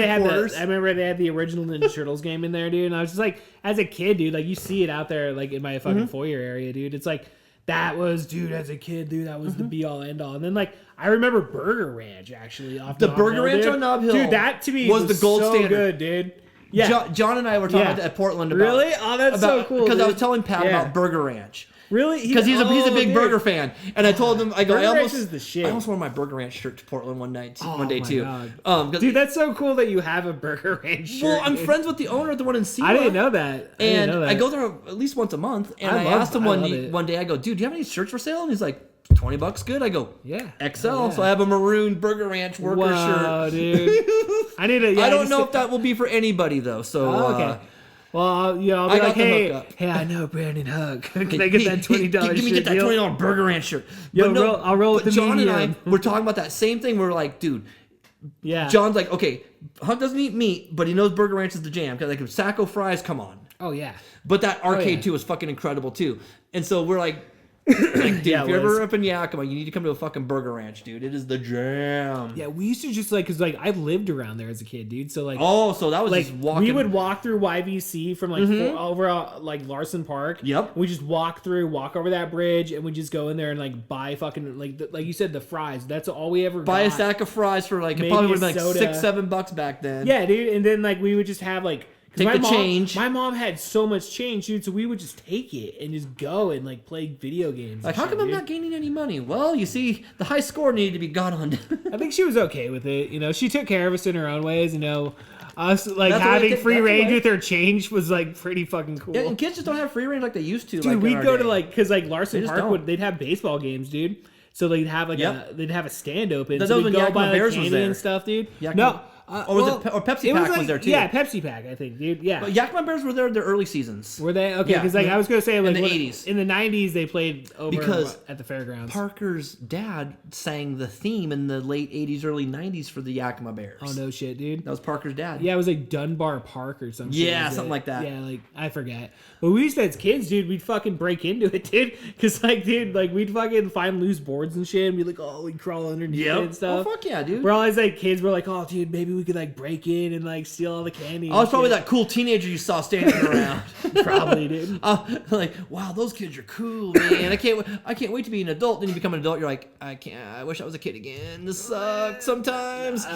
they had the original Ninja Turtles game in there, dude. And I was just like, as a kid, dude, like you see it out there, like in my fucking foyer area, dude. It's like that was, dude, as a kid, dude, that was the be all end all. And then like I remember Burger Ranch actually off the Nob Burger Hill, Ranch dude. on Nob Hill, dude. That to me was the gold so standard, good, dude. Yeah, John and I were talking about that at Portland. About, really? Oh, that's so cool. Because I was telling Pat about Burger Ranch. Really? Because he's a big burger fan, and I told him, I go, Burger Ranch is the shit. I almost wore my Burger Ranch shirt to Portland one day too. God. Dude, that's so cool that you have a Burger Ranch shirt. Well, I'm friends with the owner of the one in Sewell. I didn't know that. I go there at least once a month, and I asked him one day, I go, dude, do you have any shirts for sale? And he's like, $20 good? I go, yeah. XL. Oh, yeah. So I have a maroon Burger Ranch worker shirt. Dude. I need to. Yeah, I don't know if that will be for anybody though. So okay. Well, I'll be like, hey, I know Brandon Huck. Can I get that $20 shirt? Give me that $20 Burger Ranch shirt. I'll roll with the John medium. and I, we're talking about that same thing. We're like, dude. Yeah. John's like, okay, Huck doesn't eat meat, but he knows Burger Ranch is the jam. Because like Sacco fries, come on. Oh yeah. But that arcade too was fucking incredible too. And so we're like, dude, if you're ever up in Yakima, you need to come to a fucking Burger Ranch, dude. It is the jam. Yeah, we used to just like, cause like I lived around there as a kid, dude. So like, so that was like just walking. we would walk through YVC from like over like Larson Park. Yep. We just walk over that bridge, and we just go in there and like buy fucking like you said, the fries. That's all we ever buy got. a sack of fries for like Maybe it probably was like soda. $6-7 back then. Yeah, dude. And then like we would just have like. Take the change. My mom had so much change, dude, so we would just take it and just go and like play video games. Like, how come I'm not gaining any money? Well, you see, the high score needed to be got on. I think she was okay with it. You know, she took care of us in her own ways. You know, us like That's having right, free that's range right. with her change was like pretty fucking cool. Yeah, and kids just don't have free range like they used to. Dude, like, we'd go to like because like Larson just Park don't. they'd have baseball games, dude. So they'd have like they'd have a stand open. That So was we'd when go Yakima buy Bears like was candy there. and stuff, dude. Yakima- No. or Pepsi Pack was there too. Yeah, Pepsi Pack, I think, dude. Yeah. But Yakima Bears were there in their early seasons. Were they? Okay, Yeah, because like I was gonna say like in the 80s. In the 90s they played over Because at the fairgrounds. Parker's dad sang the theme in the late 80s, early 90s for the Yakima Bears. Oh no shit, dude. That was Parker's dad. Yeah, it was like Dunbar Park or something. Yeah, something like that. Yeah, like I forget. But we used to, as kids, dude, we'd fucking break into it, dude. Because like, dude, like we'd fucking find loose boards and shit, and be like, oh, we'd crawl underneath it and stuff. Oh fuck yeah, dude. We're always like kids. We're like, oh, dude, maybe we could like break in and like steal all the candy. I was probably that cool teenager you saw standing around. Probably, dude. Like, wow, those kids are cool, man. I can't wait to be an adult. Then you become an adult, you're like, I wish I was a kid again. This sucks sometimes.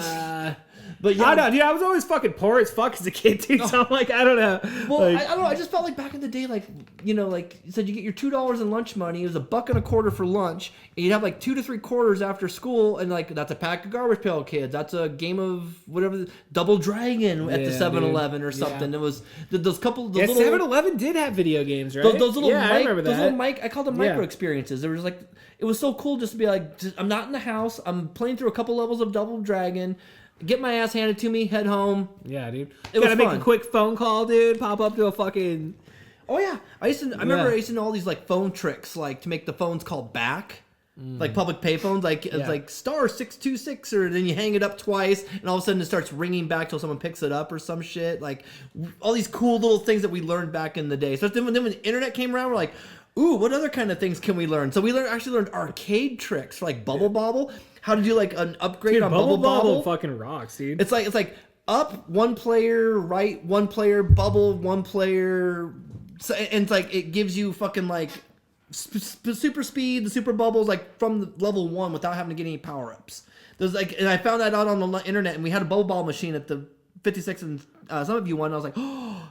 But yeah, I know, dude. I was always fucking poor as fuck as a kid, dude. So I'm like, I don't know. Well, like, I don't know. I just felt like back in the day, like, you know, like you said, you get your $2 in lunch money. It was $1.25 for lunch, and you'd have like 2 to 3 quarters after school, and like that's a pack of Garbage Pail Kids. That's a game of whatever, Double Dragon at the 7-Eleven or something. Yeah. It was those couple. Yeah, little 7-Eleven did have video games, right? Those little I remember that. Those little I called them micro experiences. There was like, it was so cool just to be like, I'm not in the house. I'm playing through a couple levels of Double Dragon. Get my ass handed to me, head home. Yeah, dude. It Gotta was make fun. a quick phone call, dude. Pop up to a fucking. Oh yeah, I remember I used to know all these like phone tricks, like to make the phones call back, like public pay phones. Like it's like *626, or then you hang it up twice, and all of a sudden it starts ringing back till someone picks it up or some shit. Like all these cool little things that we learned back in the day. So then when the internet came around, we're like, ooh, what other kind of things can we learn? So we actually learned arcade tricks for like Bubble Bobble, how to do like an upgrade on Bubble Bobble. Fucking rocks, dude. It's like up one player, right one player, bubble one player, so, and it's like it gives you fucking like super speed, the super bubbles like from the level 1 without having to get any power ups. There's like, and I found that out on the internet, and we had a Bubble Ball machine at the 56 and some of you won. I was like, oh,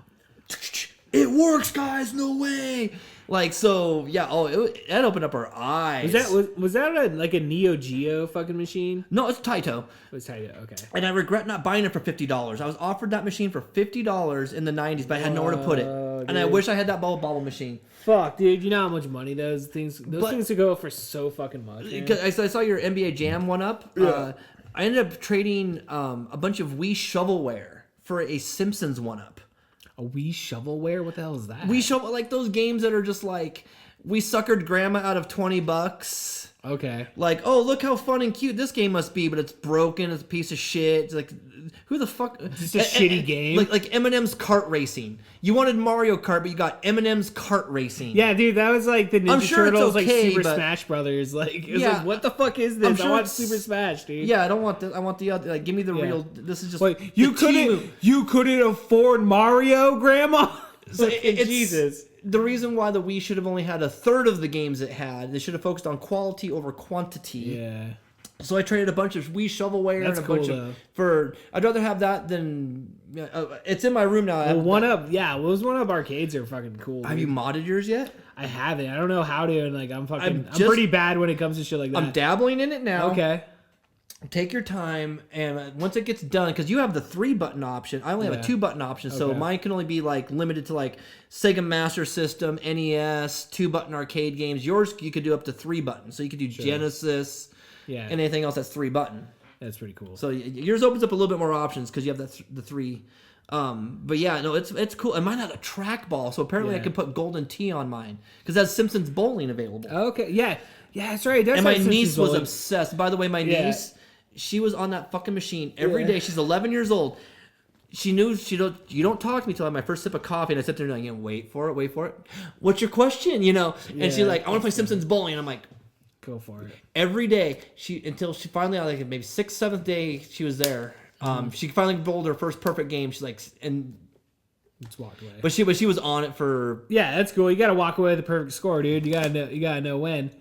it works, guys! No way! Like, so yeah. Oh, that opened up our eyes. Was that like a Neo Geo fucking machine? No, it's Taito. It was Taito. Okay. And I regret not buying it for $50. I was offered that machine for $50 in the 90s, but I had nowhere to put it. And I wish I had that bubble machine. Fuck, dude. You know how much money those things could go for so fucking much. Because I saw your NBA Jam one up. Yeah. I ended up trading a bunch of Wii shovelware for a Simpsons one up. A Wii shovelware? What the hell is that? Wii shovel, like those games that are just like, we suckered grandma out of $20. Okay. Like, oh, look how fun and cute this game must be, but it's broken. It's a piece of shit. It's like, who the fuck? It's just a shitty game. Like Eminem's kart racing. You wanted Mario Kart, but you got Eminem's kart racing. Yeah, dude, that was like the Ninja I'm sure Turtles, it's okay, like Super but Smash Brothers. Like, it was Yeah, like, what the fuck is this? I'm sure I want it's- Super Smash, dude. Yeah, I don't want this. I want the other. Like, give me the real. This is just. Like, you the couldn't afford Mario, Grandma? So Fucking it's Jesus. The reason why the Wii should have only had a third of the games it had, they should have focused on quality over quantity. Yeah. So I traded a bunch of Wii shovelware That's and a cool, bunch though. of for. I'd rather have that than. It's in my room now. Well, those One Up arcades are fucking cool. Have you modded yours yet? I haven't. I don't know how to, and like I'm I'm pretty bad when it comes to shit like that. I'm dabbling in it now. Okay. Take your time, and once it gets done, because you have the 3-button option, I only have a 2-button option, so Okay. mine can only be like limited to like Sega Master System, NES, 2-button arcade games. Yours you could do up to 3 buttons, so you could do Genesis, Yeah. and anything else that's 3-button. That's pretty cool. So yours opens up a little bit more options because you have the 3. But yeah, no, it's cool. And mine had a trackball, so apparently I Yeah. could put Golden Tee on mine because that's Simpsons Bowling available. Okay. Yeah. Yeah, that's right. It does And my have Simpsons niece was bowling. obsessed. By the way, my Yeah. niece, she was on that fucking machine every Yeah. day. She's 11 years old. She knew you don't talk to me till I have my first sip of coffee, and I sit there and like, wait for it. What's your question? You know? And she's Yeah, like, I want to play Simpsons Bowling. And I'm like, Go for it. every day until she finally, like maybe 6th, 7th day she was there. She finally bowled her first perfect game. She's like, and Just walked away. but she was on it for. Yeah, that's cool. You gotta walk away with the perfect score, dude. You gotta know when.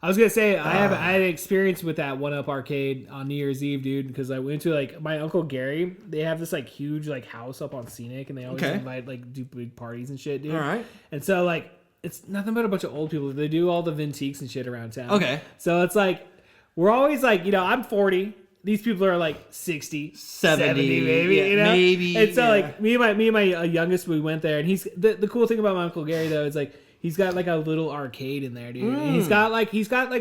I was gonna say I had an experience with that One Up arcade on New Year's Eve, dude, because I went to like my Uncle Gary. They have this like huge like house up on Scenic, and they always invite like do big parties and shit, dude. All right. And so like it's nothing but a bunch of old people. They do all the Vintiques and shit around town. Okay. So it's like we're always like, you know, I'm 40. These people are like 60, 70 maybe, yeah, you know? maybe, And so yeah. like me and my youngest, we went there, and he's the cool thing about my Uncle Gary though is like he's got like a little arcade in there, dude. And he's got like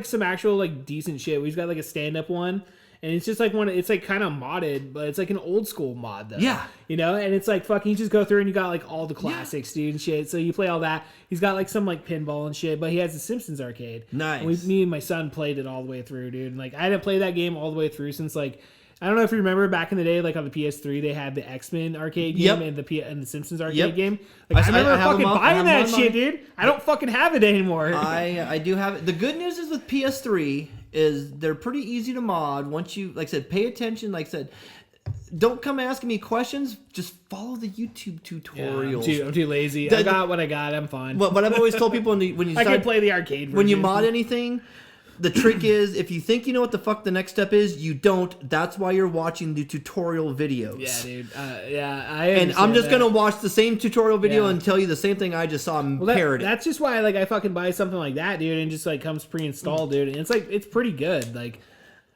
some actual like decent shit. He's got like a stand up one, and it's just like it's like kind of modded, but it's like an old school mod though. Yeah. You know, and it's like fucking you just go through and you got like all the classics, dude, and shit. So you play all that. He's got like some like pinball and shit, but he has the Simpsons arcade. Nice. And me and my son played it all the way through, dude. And like I didn't play that game all the way through since like I don't know if you remember back in the day, like on the PS3, they had the X-Men arcade game and the Simpsons arcade game. Like, I remember I have fucking them all. I buying have that them shit, on. dude. I don't fucking have it anymore. I do have it. The good news is with PS3 is they're pretty easy to mod once you, like I said, pay attention. Like I said, don't come asking me questions. Just follow the YouTube tutorials. I'm too lazy. I got what I got. I'm fine. What I've always told people when you I start, can play the arcade version. when you mod anything, the trick is if you think you know what the fuck the next step is, you don't. That's why you're watching the tutorial videos. Yeah, dude. And I'm just gonna watch the same tutorial video Yeah. and tell you the same thing I just saw and Well, parrot it. that's just why like I fucking buy something like that, dude, and just like comes pre-installed, dude. And it's like it's pretty good. Like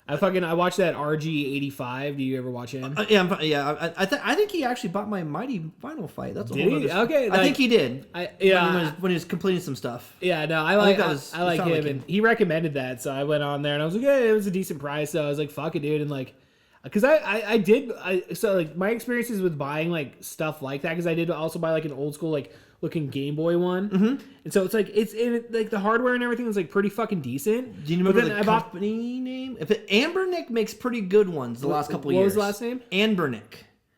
I watched that RG85. Do you ever watch him? I think he actually bought my Mighty Vinyl Fight. That's a Did whole he? other- Okay, I like, think he did. Yeah. when he was completing some stuff. Yeah, no, I think like that was- I like it sounded him, like and he recommended that, so I went on there and I was like, yeah, it was a decent price, so I was like, fuck it, dude, and like, because so like my experiences with buying like stuff like that, because I did also buy like an old school like looking Game Boy one, and so it's like it's in like the hardware and everything is like pretty fucking decent. Do you remember the company name? Ambernick makes pretty good ones the last couple of years. What was the last name? Ambernick.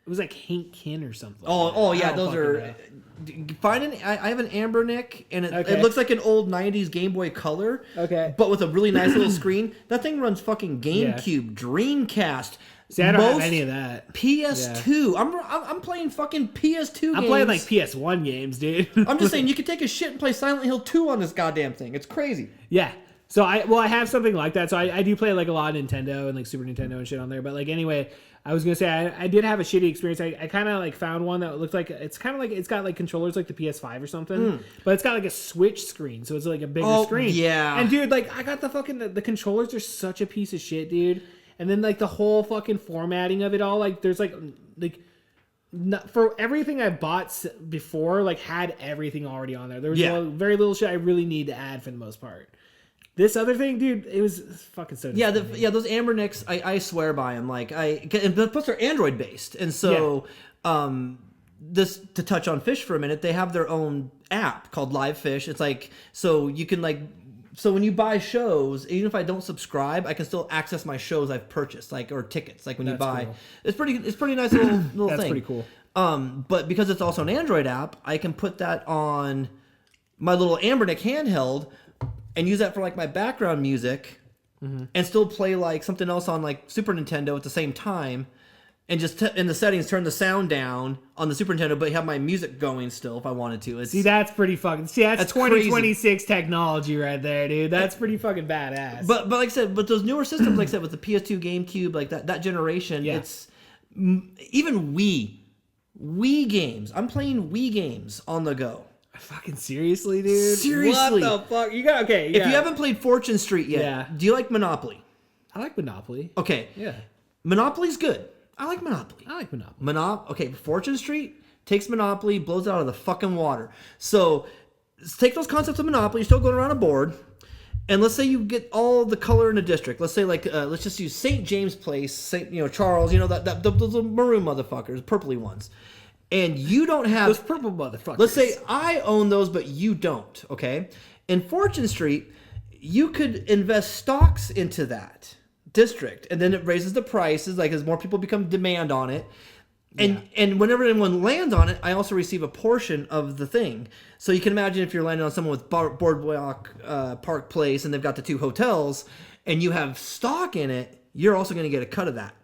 It was like Hank Kin or something. Oh I yeah, don't those fucking are. know. I have an Ambernick, and it Okay. looks like an old '90s Game Boy Color. Okay. But with a really nice little screen. That thing runs fucking GameCube, Dreamcast. See, I don't have any of that. PS2. I'm playing fucking PS2 games. I'm playing like PS1 games, dude. I'm just saying, you could take a shit and play Silent Hill 2 on this goddamn thing. It's crazy. Yeah. So I have something like that. So I do play like a lot of Nintendo and like Super Nintendo and shit on there. But like anyway, I was gonna say I did have a shitty experience. I kind of like found one that looked like it's kind of like it's got like controllers like the PS5 or something, but it's got like a Switch screen, so it's like a bigger screen. Yeah. And dude, like I got the fucking the controllers are such a piece of shit, dude. And then like the whole fucking formatting of it all, like there's like for everything I bought before, like had everything already on there. There was very little shit I really need to add for the most part. This other thing, dude, it was fucking so. Yeah, those Amber Nicks, I swear by them. Like plus they're Android based, and so this to touch on Fish for a minute, they have their own app called Live Fish. It's like so you can like. So when you buy shows, even if I don't subscribe, I can still access my shows I've purchased, like or tickets. Like when you buy, cool. it's pretty nice little That's thing. pretty cool. But because it's also an Android app, I can put that on my little Ambernick handheld and use that for like my background music, and still play like something else on like Super Nintendo at the same time. And just in the settings, turn the sound down on the Super Nintendo, but have my music going still if I wanted to. See, that's pretty fucking. See, that's 2026 crazy. Technology right there, dude. That's pretty fucking badass. But like I said, but those newer systems, like I said, with the PS2, GameCube, like that generation, it's even Wii games. I'm playing Wii games on the go. Fucking seriously, dude. Seriously, what the fuck? You got okay. If you haven't played Fortune Street yet, do you like Monopoly? I like Monopoly. Okay, Yeah, Monopoly's good. I like Monopoly. I like Monopoly. Okay, Fortune Street takes Monopoly, blows it out of the fucking water. So take those concepts of Monopoly, you're still going around a board, and let's say you get all the color in a district. Let's say like let's just use St. James Place, Charles, those maroon motherfuckers, purpley ones. And you don't have Those purple motherfuckers. Let's say I own those, but you don't, okay? In Fortune Street, you could invest stocks into that district, and then it raises the prices, like as more people become demand on it. And whenever anyone lands on it, I also receive a portion of the thing. So you can imagine if you're landing on someone with Boardwalk Park Place, and they've got the 2 hotels, and you have stock in it, you're also going to get a cut of that.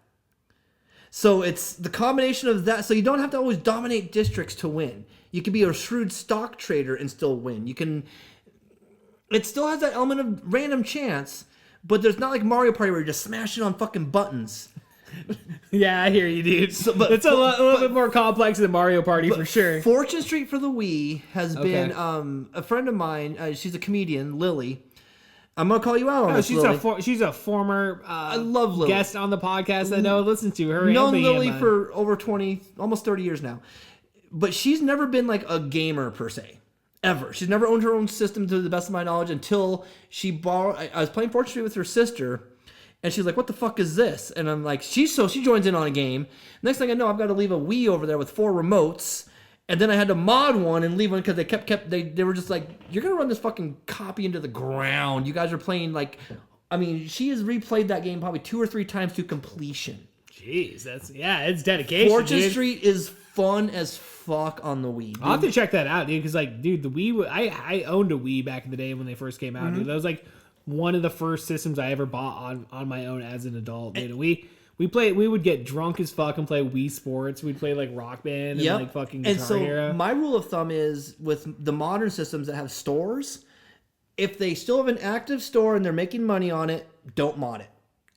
So it's the combination of that. So you don't have to always dominate districts to win. You can be a shrewd stock trader and still win. It still has that element of random chance, but there's not like Mario Party where you're just smashing on fucking buttons. Yeah, I hear you, dude. So, it's a little bit more complex than Mario Party for sure. Fortune Street for the Wii has been a friend of mine. She's a comedian, Lily. I'm gonna call you out on this, Lily. She's a former I love Lily. guest on the podcast that Noah listens to. Her known Lily for over 20, almost 30 years now. But she's never been like a gamer per se. Ever. She's never owned her own system to the best of my knowledge until she borrowed. I was playing Fortune Street with her sister, and she's like, "What the fuck is this?" And I'm like, she joins in on a game. Next thing I know, I've got to leave a Wii over there with 4 remotes. And then I had to mod one and leave one because they were just like, "You're gonna run this fucking copy into the ground." You guys are playing like, I mean, she has replayed that game probably 2 or 3 times to completion. Jeez, it's dedication. Fortune Street is fun as fuck on the Wii. Dude. I'll have to check that out, dude. Because like, dude, the Wii, I owned a Wii back in the day when they first came out. Dude, that was like one of the first systems I ever bought on my own as an adult. Dude, we would get drunk as fuck and play Wii Sports. We'd play like Rock Band and like fucking Guitar Hero. My rule of thumb is with the modern systems that have stores, if they still have an active store and they're making money on it, don't mod it.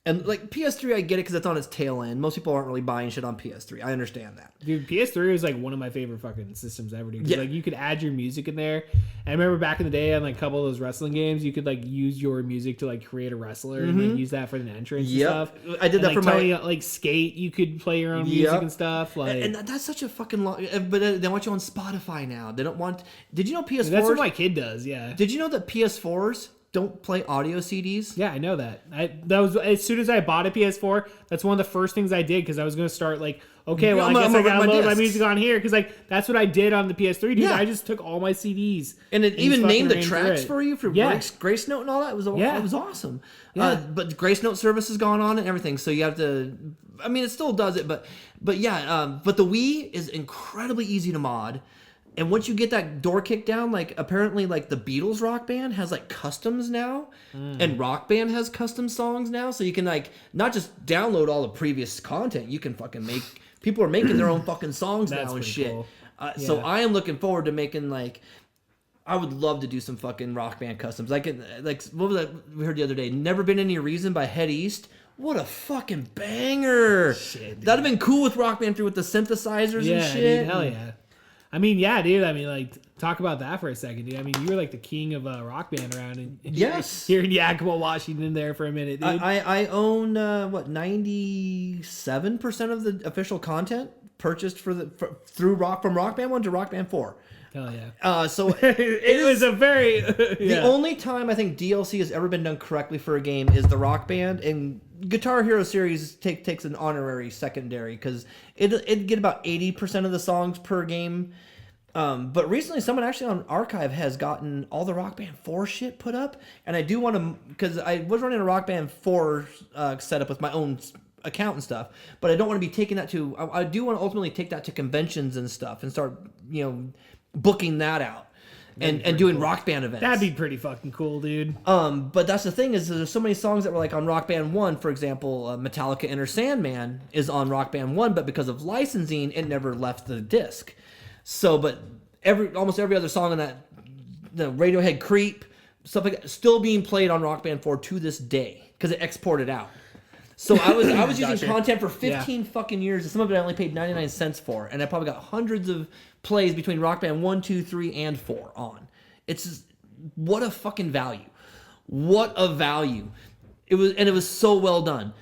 And like PS3, I get it because it's on its tail end. Most people aren't really buying shit on PS3. I understand that. Dude, PS3 was like one of my favorite fucking systems ever. Dude. Like you could add your music in there. And I remember back in the day on like a couple of those wrestling games, you could like use your music to like create a wrestler and like use that for the entrance and stuff. I did that like, for my like Skate. You could play your own music and stuff. Like, and that's such a fucking long. But they want you on Spotify now. They don't want. Did you know PS4? That's what my kid does. Yeah. Did you know that PS4s don't play audio CDs? Yeah, I know that. That was as soon as I bought a PS4. That's one of the first things I did because I was going to start like, okay, well, I guess I gotta load my music on here because like that's what I did on the PS3. Dude, yeah. I just took all my CDs and it even named the tracks for you for Grace Note and all that. It was awesome. Yeah. But Grace Note service has gone on and everything, so you have to. I mean, it still does it, but yeah. But the Wii is incredibly easy to mod. And once you get that door kicked down, like apparently like the Beatles Rock Band has like customs now, and Rock Band has custom songs now, so you can like not just download all the previous content, you can fucking make. People are making their own fucking songs now and shit. Cool. So I am looking forward to making like I would love to do some fucking Rock Band customs. Like what was that we heard the other day? Never Been Any Reason by Head East. What a fucking banger! Shit, dude. That'd have been cool with Rock Band 3 with the synthesizers and shit. Dude, hell yeah. I mean, yeah, dude. I mean, like, talk about that for a second, dude. I mean, you were like the king of Rock Band around, and Yes. here in Yakima, Washington, there for a minute, dude. I own 97% of the official content purchased through from Rock Band 1 to Rock Band 4. Hell yeah. So it was a very the only time I think DLC has ever been done correctly for a game is the Rock Band, and Guitar Hero series takes an honorary secondary because it'd get about 80% of the songs per game. But recently, someone actually on Archive has gotten all the Rock Band 4 shit put up, and I do want to, because I was running a Rock Band 4 setup with my own account and stuff, but I don't want to be taking that to. I do want to ultimately take that to conventions and stuff and start, booking that out and doing cool Rock Band events. That'd be pretty fucking cool, dude. But that's the thing is there's so many songs that were like on Rock Band 1, for example, Metallica Enter Sandman is on Rock Band 1, but because of licensing, it never left the disc. So, but almost every other song on that, the Radiohead Creep, stuff like that, still being played on Rock Band 4 to this day because it exported out. So I was using content for 15 fucking years, and some of it I only paid 99 cents for, and I probably got hundreds of plays between Rock Band 1, 2, 3, and 4 on. It's just, what a fucking value. What a value. It was so well done.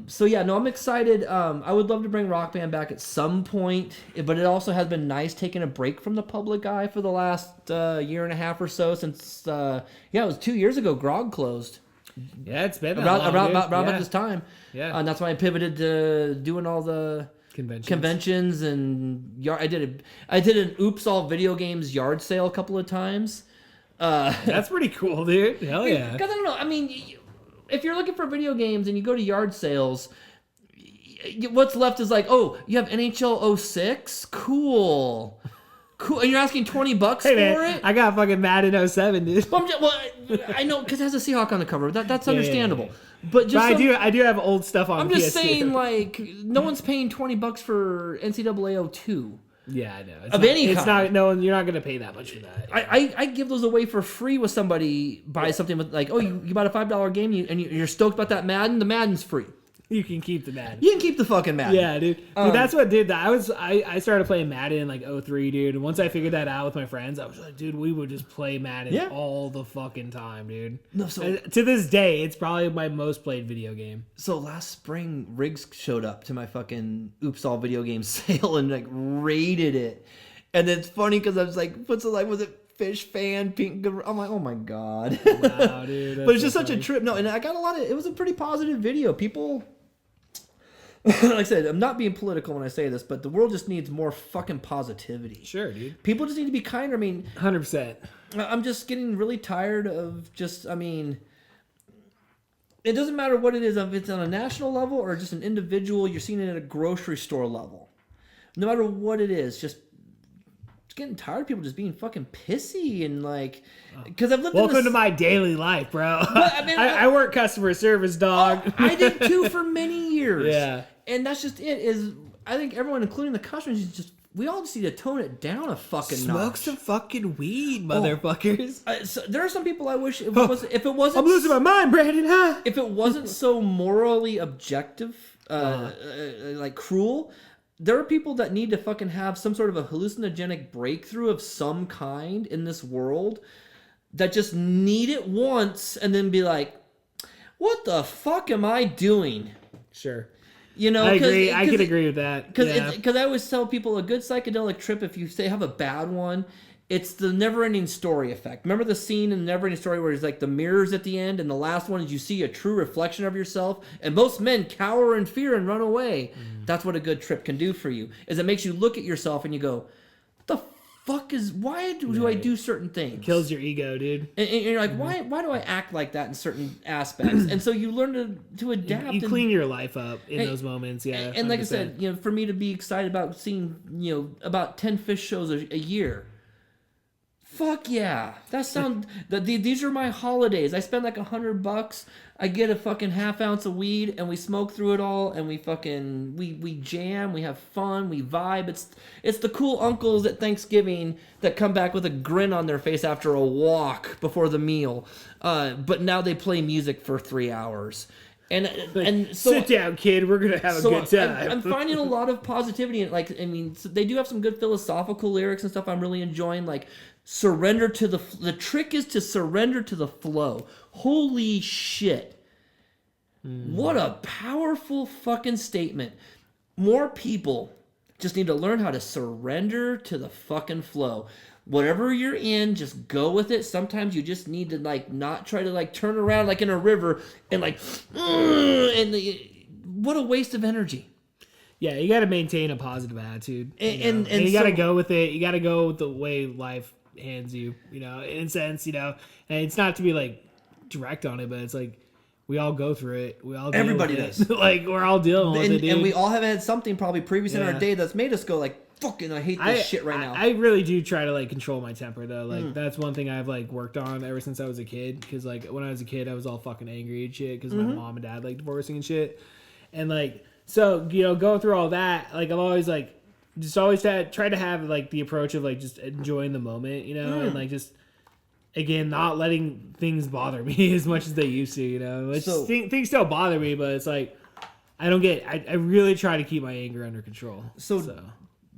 So yeah, no, I'm excited. I would love to bring Rock Band back at some point, but it also has been nice taking a break from the public eye for the last year and a half or so since, it was 2 years ago Grog closed. Yeah, it's been around about this time. Yeah. And that's why I pivoted to doing all the conventions and I did an Oops All Video Games yard sale a couple of times. That's pretty cool, dude. Hell yeah. Because I don't know. I mean, if you're looking for video games and you go to yard sales, what's left is like, oh, you have NHL 06? Cool. And you're asking $20 for it? I got fucking Madden 07, dude. Well, I know because it has a Seahawk on the cover. That's understandable. But I do have old stuff on. I'm just saying, like, no one's paying $20 for NCAA 02. Yeah, I know. It's not. No, you're not gonna pay that much for that. I give those away for free with somebody buy something with like, oh, you bought a $5 game and you're stoked about that Madden. The Madden's free. You can keep the Madden. You can keep the fucking Madden. Yeah, dude. That's what did that. I started playing Madden in like 03, dude. And once I figured that out with my friends, I was like, dude, we would just play Madden all the fucking time, dude. No, to this day, it's probably my most played video game. So last spring, Riggs showed up to my fucking Oops All Video Game sale and like raided it. And it's funny because I was like, was it Fish Fan, Pink? I'm like, oh my god. Wow, dude. But it's just such a trip. No, and I got it was a pretty positive video. People, like I said, I'm not being political when I say this, but the world just needs more fucking positivity. Sure, dude. People just need to be kinder. I mean, 100%. I'm just getting really tired of it doesn't matter what it is, if it's on a national level or just an individual, you're seeing it at a grocery store level. No matter what it is, just getting tired of people just being fucking pissy and like, because I've lived. Welcome to my daily life, bro. But, I mean, I work customer service, dog. I did too for many years. Yeah, and that's just it. Is I think everyone, including the customers, is just we all just need to tone it down a fucking Smoke notch. some fucking weed, motherfuckers. So there are some people I wish if it wasn't. I'm losing my mind, Brandon. Huh? If it wasn't so morally objective, like cruel. There are people that need to fucking have some sort of a hallucinogenic breakthrough of some kind in this world that just need it once and then be like, what the fuck am I doing? Sure. You know, I agree. I can agree with that. Because I always tell people a good psychedelic trip, if you say have a bad one, it's the never-ending story effect. Remember the scene in the never-ending story where it's like the mirrors at the end, and the last one is you see a true reflection of yourself, and most men cower in fear and run away. That's what a good trip can do for you, is it makes you look at yourself and you go, what the fuck is, why do I do certain things? It kills your ego, dude. And you're like, why do I act like that in certain aspects? And so you learn to adapt. You clean your life up in those moments, yeah. And like I said, for me to be excited about seeing, about 10 fish shows a year, Fuck yeah. These are my holidays. I spend like $100. I get a fucking half ounce of weed and we smoke through it all and we jam, we have fun, we vibe. It's the cool uncles at Thanksgiving that come back with a grin on their face after a walk before the meal. But now they play music for 3 hours. And so sit down, kid. We're gonna have a good time. I'm finding a lot of positivity in it. So they do have some good philosophical lyrics and stuff. I'm really enjoying. Like, surrender to the trick is to surrender to the flow. Holy shit! What a powerful fucking statement. More people just need to learn how to surrender to the fucking flow. Whatever you're in, just go with it. Sometimes you just need to not try to turn around like in a river and what a waste of energy. Yeah, you got to maintain a positive attitude, and you got to go with it. You got to go with the way life hands you, in a sense, and it's not to be direct on it, but it's we all go through it. We all deal everybody with does. It. We're all dealing with it, dude. And we all have had something probably previous in our day that's made us go fucking I hate this shit right now. I really do try to control my temper though. That's one thing I've worked on ever since I was a kid. Because when I was a kid, I was all fucking angry and shit because my mom and dad divorcing and shit. And so going through all that, I've always just always tried to have the approach of just enjoying the moment, and just again not letting things bother me as much as they used to, So, things still bother me, but it's I really try to keep my anger under control. So.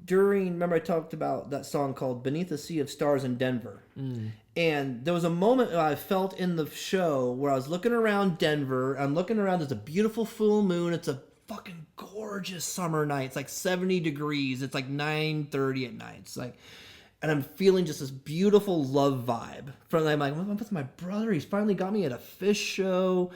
Remember I talked about that song called Beneath a Sea of Stars in Denver. And there was a moment I felt in the show where I was looking around Denver. I'm looking around, there's a beautiful full moon. It's a fucking gorgeous summer night. It's 70 degrees. It's 9:30 at night. It's and I'm feeling just this beautiful love vibe. I'm I'm with my brother. He's finally got me at a fish show.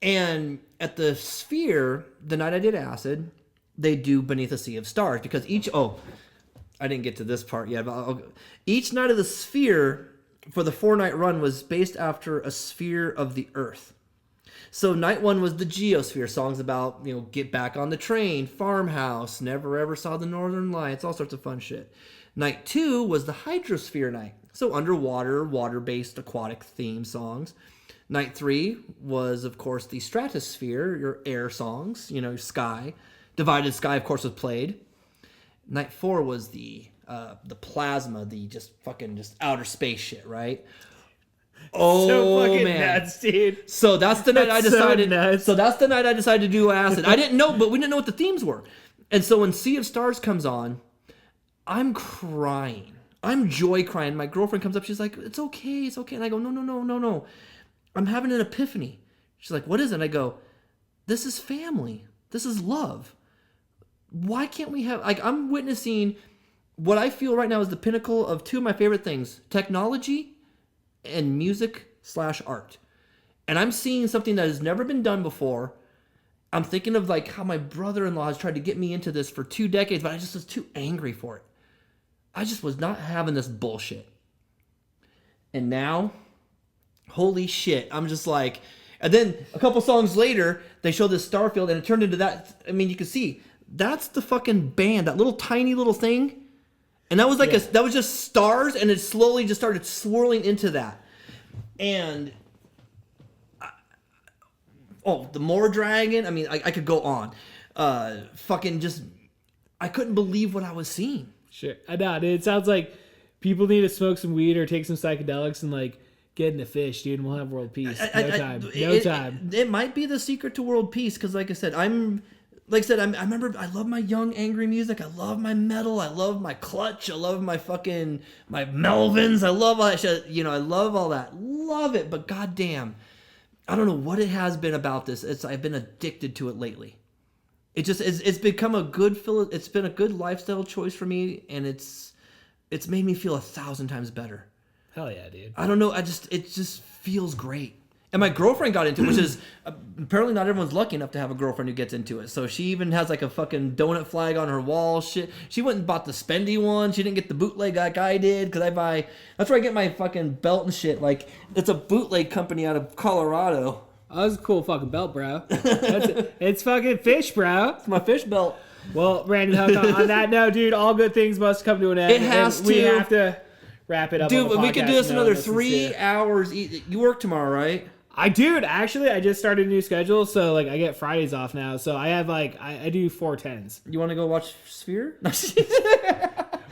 And at the Sphere, the night I did acid, they do Beneath a Sea of Stars because I didn't get to this part yet, but each night of the Sphere for the 4-night run was based after a sphere of the Earth. So night 1 was the Geosphere, songs about, get back on the train, farmhouse, never ever saw the Northern Lights, all sorts of fun shit. Night 2 was the Hydrosphere night, so underwater, water-based aquatic theme songs. Night 3 was, of course, the Stratosphere, your air songs, your sky. Divided Sky, of course, was played. Night 4 was the plasma, the just outer space shit, right? Oh, so fucking man, nuts, dude. So that's the night I decided. So that's the night I decided to do acid. I didn't know, but we didn't know what the themes were. And so when Sea of Stars comes on, I'm crying. I'm joy crying. My girlfriend comes up. She's like, "It's okay, it's okay." And I go, "No. I'm having an epiphany." She's like, "What is it?" And I go, "This is family. This is love. Why can't we have I'm witnessing what I feel right now is the pinnacle of two of my favorite things, technology and music/art. And I'm seeing something that has never been done before. I'm thinking of how my brother-in-law has tried to get me into this for 2 decades, but I just was too angry for it. I just was not having this bullshit. And now, holy shit, I'm just and then a couple songs later, they show this Starfield and it turned into that. You can see that's the fucking band, that little tiny little thing, and that was that was just stars, and it slowly just started swirling into that, and the More Dragon. I could go on, I couldn't believe what I was seeing. Sure, I know, dude. It sounds like people need to smoke some weed or take some psychedelics and get into fish, dude, and we'll have world peace. No time. It might be the secret to world peace because, I said, I remember I love my young, angry music. I love my metal. I love my Clutch. I love my Melvins. I love all that shit. I love all that. Love it. But goddamn, I don't know what it has been about this. I've been addicted to it lately. It's become it's been a good lifestyle choice for me, and it's made me feel 1,000 times better. Hell yeah, dude. I don't know. It just feels great. And my girlfriend got into it, which is apparently not everyone's lucky enough to have a girlfriend who gets into it. So she even has a fucking donut flag on her wall. Shit. She went and bought the spendy one. She didn't get the bootleg like I did because that's where I get my fucking belt and shit. It's a bootleg company out of Colorado. Oh, that's a cool fucking belt, bro. It's fucking fish, bro. It's my fish belt. Well, Brandon Huck, on that note, dude, all good things must come to an end. It has to. We have to wrap it up. Dude, on the we could do podcast this and another listen to 3 it. hours. You work tomorrow, right? Actually, I just started a new schedule, so like I get Fridays off now. So I have like I do 4:10s. You want to go watch Sphere?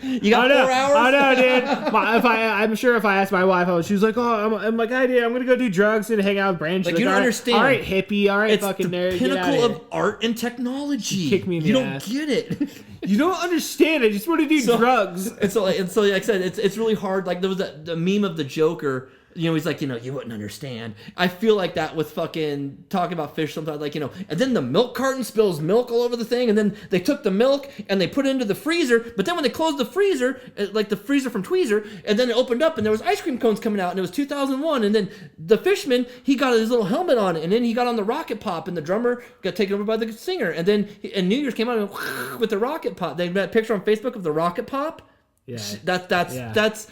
You got 4 hours? I know, dude. I'm sure if I asked my wife, she was like, "Oh, I'm like, I did. I'm gonna go do drugs and hang out with Brandon." Like, you don't understand. All right, hippie. All right, It's fucking the nerd. pinnacle of art and technology. Kick me in the you ass. don't get it. You don't understand. I just want to do drugs. And so, like I said, it's really hard. Like there was the meme of the Joker. You know, he's like, you wouldn't understand. I feel like that with fucking talking about fish sometimes, like, and then the milk carton spills milk all over the thing, and then they took the milk and they put it into the freezer, but then when they closed the freezer, like the freezer from Tweezer, and then it opened up and there was ice cream cones coming out, and it was 2001, and then the fishman, he got his little helmet on, and then he got on the rocket pop, and the drummer got taken over by the singer, and then New Year's came out with the rocket pop. They had a picture on Facebook of the rocket pop. Yeah, That's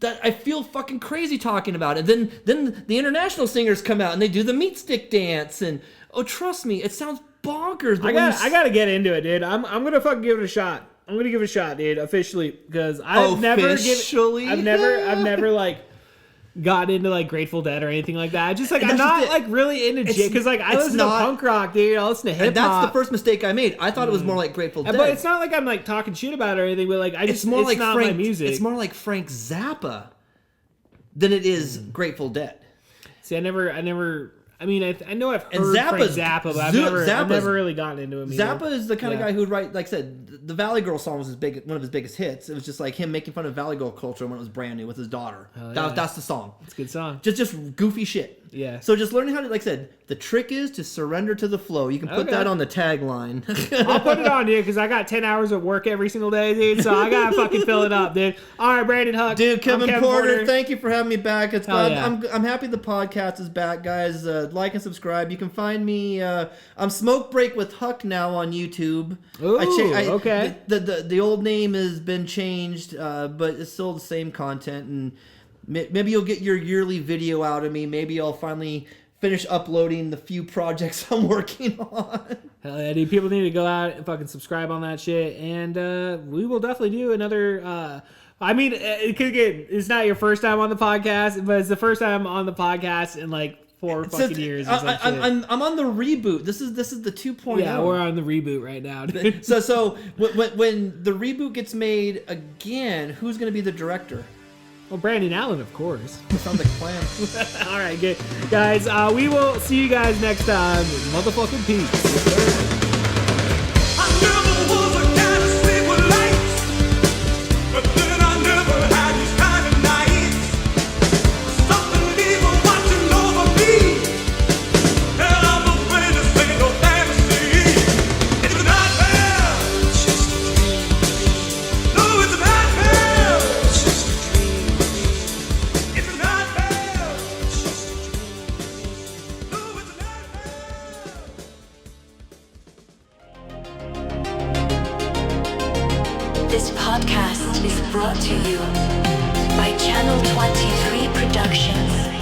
I feel fucking crazy talking about it. Then the international singers come out and they do the meat stick dance, and trust me, it sounds bonkers. I gotta get into it, dude. I'm gonna fucking give it a shot. I'm gonna give it a shot, dude, officially, because I've never like got into like Grateful Dead or anything like that. I just like I'm not like really into because like I listen to punk rock, dude. I listen to hip hop. That's the first mistake I made. I thought it was more like Grateful Dead, but it's not like I'm like talking shit about it or anything. But like it's like not my music. It's more like Frank Zappa than it is Grateful Dead. See, I never. I mean, I know I've heard Frank Zappa, but I've never really gotten into him. Zappa is the kind of guy who'd write, like I said, the Valley Girl song was one of his biggest hits. It was just like him making fun of Valley Girl culture when it was brand new with his daughter. That's the song. It's a good song. Just goofy shit. Yeah. So just learning how to, like I said, the trick is to surrender to the flow. You can put that on the tagline. I'll put it on, dude, because I got 10 hours of work every single day, dude. So I gotta fucking fill it up, dude. All right, Brandon Huck. Dude, Kevin Porter, thank you for having me back. It's glad yeah. I'm happy the podcast is back, guys. Like and subscribe. You can find me. I'm Smoke Break with Huck now on YouTube. Ooh, okay. The old name has been changed, but it's still the same content, and maybe you'll get your yearly video out of me. Maybe I'll finally finish uploading the few projects I'm working on. Hell yeah, dude. People need to go out and fucking subscribe on that shit. And we will definitely do another... I mean, it's not your first time on the podcast, but it's the first time on the podcast in like 4 fucking years or some shit. I'm on the reboot. This is the 2.0. Yeah, we're on the reboot right now, dude. So when the reboot gets made again, who's going to be the director? Well, Brandon Allen, of course. Sounds like a plan. All right, good. Guys, we will see you guys next time. Motherfucking peace. This podcast is brought to you by Channel 23 Productions.